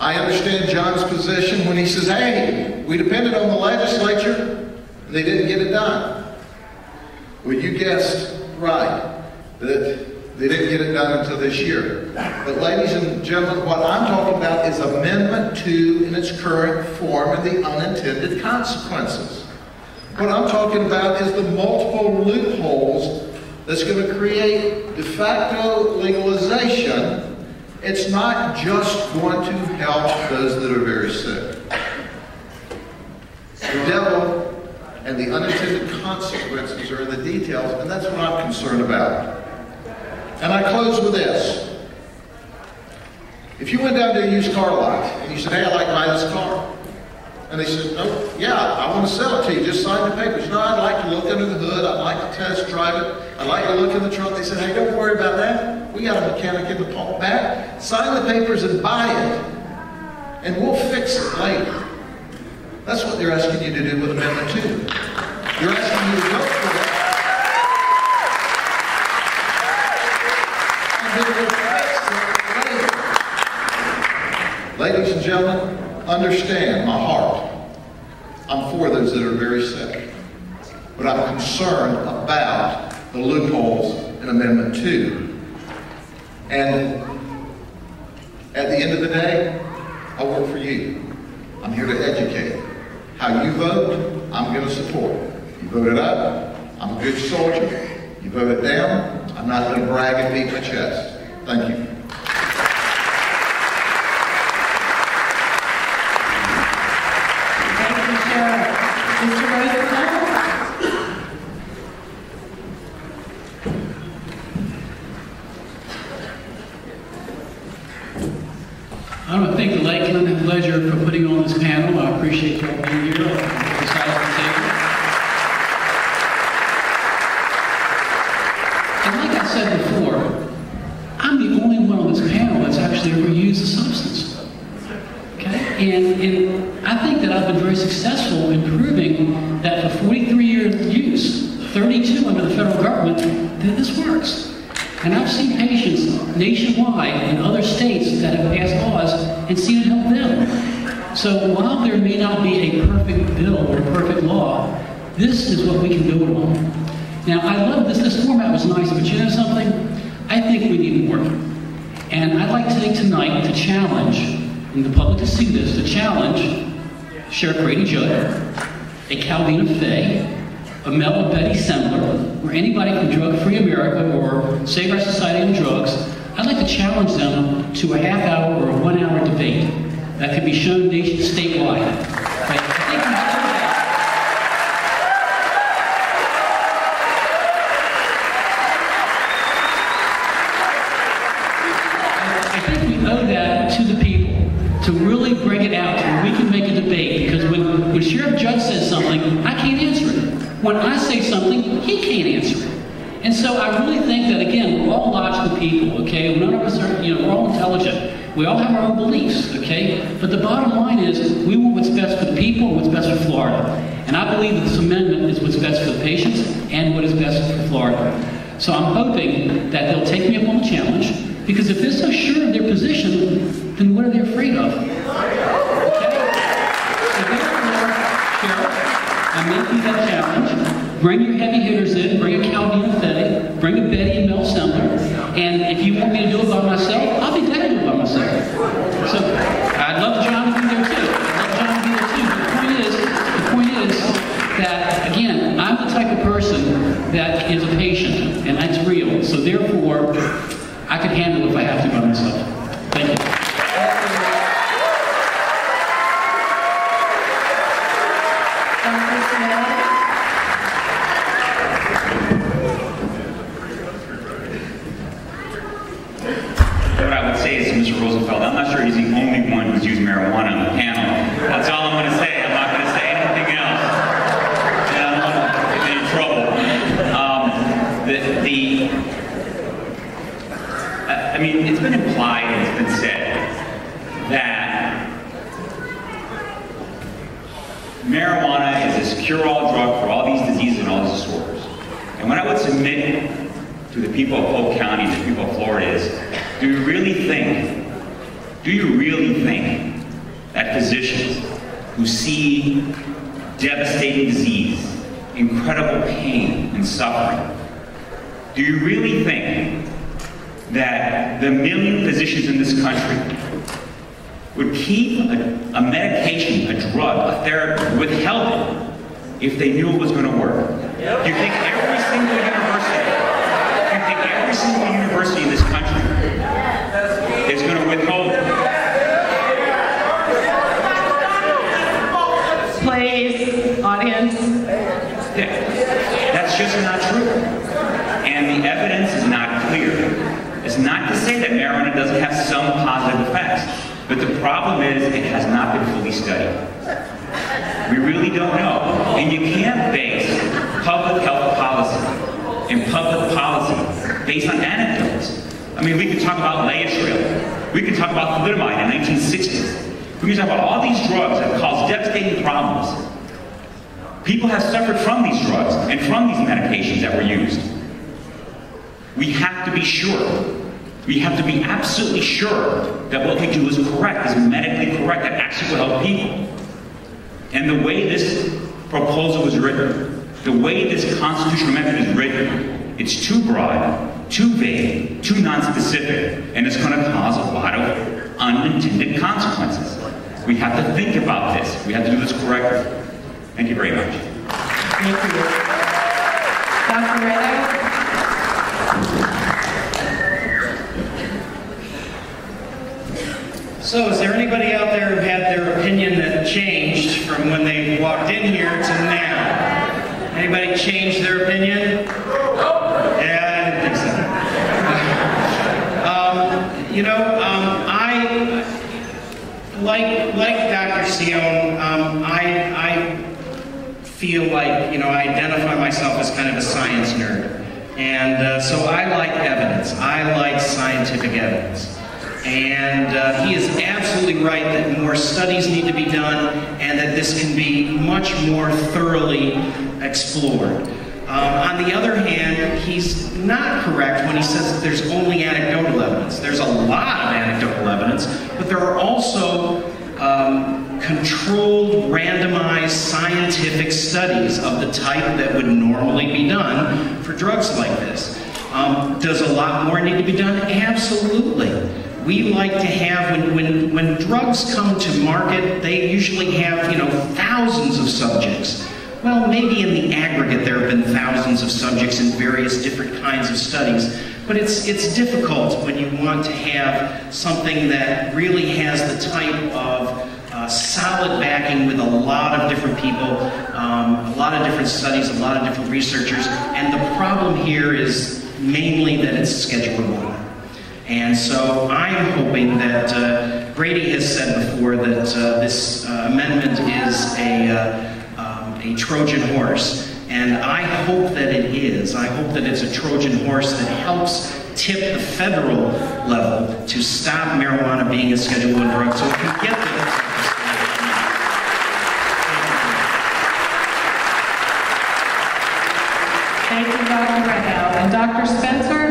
I understand John's position when he says, hey, we depended on the legislature and they didn't get it done. Well, you guessed right that they didn't get it done until this year. But ladies and gentlemen, what I'm talking about is Amendment 2 in its current form and the unintended consequences. What I'm talking about is the multiple loopholes that's going to create de facto legalization. It's not just going to help those that are very sick. The devil and the unintended consequences are in the details, and that's what I'm concerned about. And I close with this. If you went down to a used car lot and you said, hey, I'd like to buy this car. And they said, oh, yeah, I want to sell it to you. Just sign the papers. No, I'd like to look under the hood. I'd like to test drive it. I'd like to look in the trunk. They said, hey, don't worry about that. We got a mechanic in the back. Sign the papers and buy it. And we'll fix it later. That's what they're asking you to do with Amendment 2. You're asking you to vote for it. Ladies and gentlemen, understand my heart. I'm for those that are very sick. But I'm concerned about the loopholes in Amendment 2. And at the end of the day, I work for you. I'm here to educate. How you vote, I'm going to support. You vote it up, I'm a good soldier. You vote it down, I'm not going to brag and beat my chest. Thank you. Thank you, Sheriff. Mr. Rosenfeld? I want to thank the Lake appreciate you all being here. On both sides of the table. And like I said before, I'm the only one on this panel that's actually ever used a substance. Okay? And I think that I've been very successful in proving that for 43-year use, 32 under the federal government, that this works. And I've seen patients nationwide in other states that have passed laws and seen it help them. So while there may not be a perfect bill or a perfect law, this is what we can build on. Now, I love this. This format was nice, but you know something? I think we need more. And I'd like to take tonight to challenge, and the public to see this, to challenge Sheriff Grady Judd, a Caldina Fay, a Mel Betty Sembler, or anybody from Drug Free America or Save Our Society on Drugs. I'd like to challenge them to a half-hour or a one-hour debate that could be shown statewide. Okay? I think we owe that to the people, to really bring it out, to where we can make a debate. Because when Sheriff Judd says something, I can't answer it. When I say something, he can't answer it. And so I really think that, again, we're all logical people, okay? None of us are, we're all intelligent. We all have our own beliefs, okay? But the bottom line is, we want what's best for the people and what's best for Florida. And I believe that this amendment is what's best for the patients and what is best for Florida. So I'm hoping that they'll take me up on the challenge, because if they're so sure of their position, then what are they afraid of? Okay? So therefore, Sheriff, I make you that challenge. Bring your heavy hitters in, bring a Caldina Fay, bring a Betty and Mel Sembler, and if you want me to do it by myself, I'll be glad to do it by myself. So I'd love John to be there too. The point is that, again, I'm the type of person that is a patient, and that's real. So therefore, I can handle it if I have to by myself. Thank you. What I would say is to Mr. Rosenfeld, I'm not sure he's the only one who's used marijuana on the panel. That's all I'm going to say. I'm not going to say anything else. And I don't want to get in trouble. I mean, it's been implied and it's been said that marijuana is this cure-all drug for all these diseases and all these disorders. And what I would submit to the people of Polk County, to the people of Florida is, do you really think that physicians who see devastating disease, incredible pain and suffering, do you really think that the million physicians in this country would keep a medication, a drug, a therapy, withheld it if they knew it was going to work? Do you think every single university in this country is going to withhold it? Please, audience. That's just not true. And the evidence is not clear. It's not to say that marijuana doesn't have some positive effects, but the problem is it has not been fully studied. We really don't know. And you can't base public health policy and public policy based on anecdotes. I mean, we could talk about Laetrile. We could talk about thalidomide in the 1960s. We could talk about all these drugs that cause devastating problems. People have suffered from these drugs and from these medications that were used. We have to be sure. We have to be absolutely sure that what we do is correct, is medically correct, that actually will help people. And the way this proposal is written, the way this constitutional amendment is written, it's too broad, too vague, too non-specific, and it's going to cause a lot of unintended consequences. We have to think about this. We have to do this correctly. Thank you very much. Thank you. Dr. Grady? So is there anybody out there who had their opinion that changed from when they walked in here to now? Anybody change their opinion? Yeah, I didn't think so. like Dr. Sion, I feel like, I identify myself as kind of a science nerd. And so I like evidence. I like scientific evidence. And he is absolutely right that more studies need to be done and that this can be much more thoroughly explored. On the other hand, he's not correct when he says that there's only anecdotal evidence. There's a lot of anecdotal evidence, but there are also controlled, randomized scientific studies of the type that would normally be done for drugs like this. Does a lot more need to be done? Absolutely. We like to have, when drugs come to market, they usually have, thousands of subjects. Well, maybe in the aggregate there have been thousands of subjects in various different kinds of studies, but it's difficult when you want to have something that really has the type of solid backing with a lot of different people, a lot of different studies, a lot of different researchers, and the problem here is mainly that it's Schedule 1. And so I'm hoping that Grady has said before that this amendment is a Trojan horse, and I hope that it is. I hope that it's a Trojan horse that helps tip the federal level to stop marijuana being a Schedule 1 drug so it can get there. Thank you, Dr. Redow. And Dr. Spencer?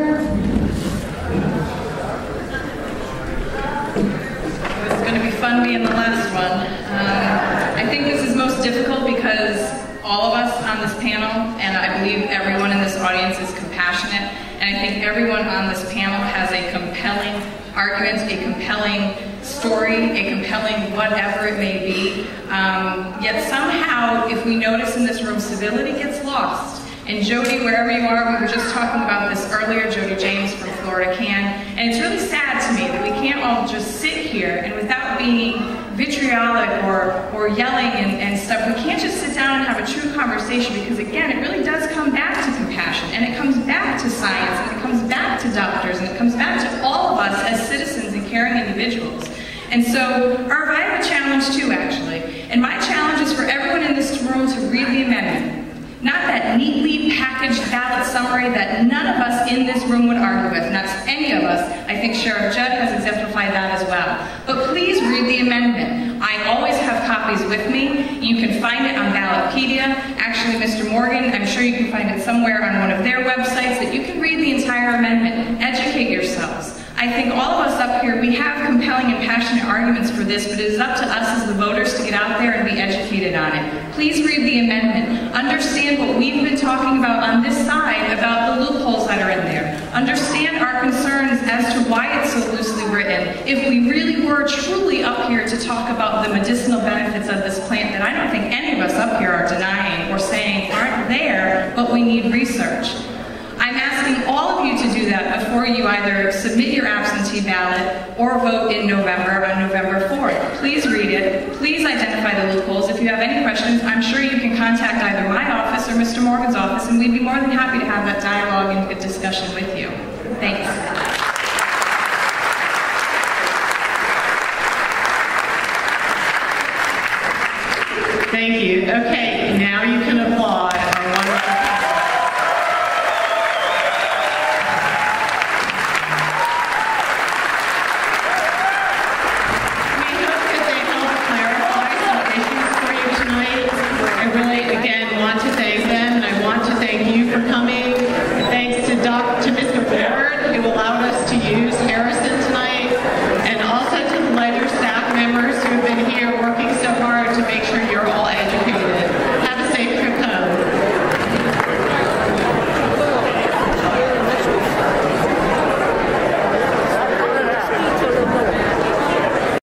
It's going to be fun being the last one. I think this is most difficult because all of us on this panel, and I believe everyone in this audience is compassionate, and I think everyone on this panel has a compelling argument, a compelling story, a compelling whatever it may be. Yet somehow, if we notice in this room, civility gets lost. And Jody, wherever you are, we were just talking about this earlier, Jody James from Florida Can, and it's really sad to me that we can't all just sit here and without being vitriolic or yelling and stuff, we can't just sit down and have a true conversation, because again, it really does come back to compassion, and it comes back to science, and it comes back to doctors, and it comes back to all of us as citizens and caring individuals. And so, I have a challenge too, actually, and my challenge is for everyone in this room to read the amendment. Not that neatly packaged ballot summary that none of us in this room would argue with, not any of us. I think Sheriff Judd has exemplified that as well. But please read the amendment. I always have copies with me. You can find it on Ballotpedia. Actually, Mr. Morgan, I'm sure you can find it somewhere on one of their websites that you can read the entire amendment. Educate yourselves. I think all of us up here, we have compelling and passionate arguments for this, but it is up to us as the voters to get out there and be educated on it. Please read the amendment. Understand what we've been talking about on this side about the loopholes that are in there. Understand our concerns as to why it's so loosely written. If we really were truly up here to talk about the medicinal benefits of this plant that I don't think any of us up here are denying or saying aren't there, but we need research. I'm asking all of you to do that before you either submit your absentee ballot or vote in November on November 4th. Please read it. Please identify the loopholes. If you have any questions, I'm sure you can contact either my office or Mr. Morgan's office, and we'd be more than happy to have that dialogue and good discussion with you. Thanks. Thank you. Okay.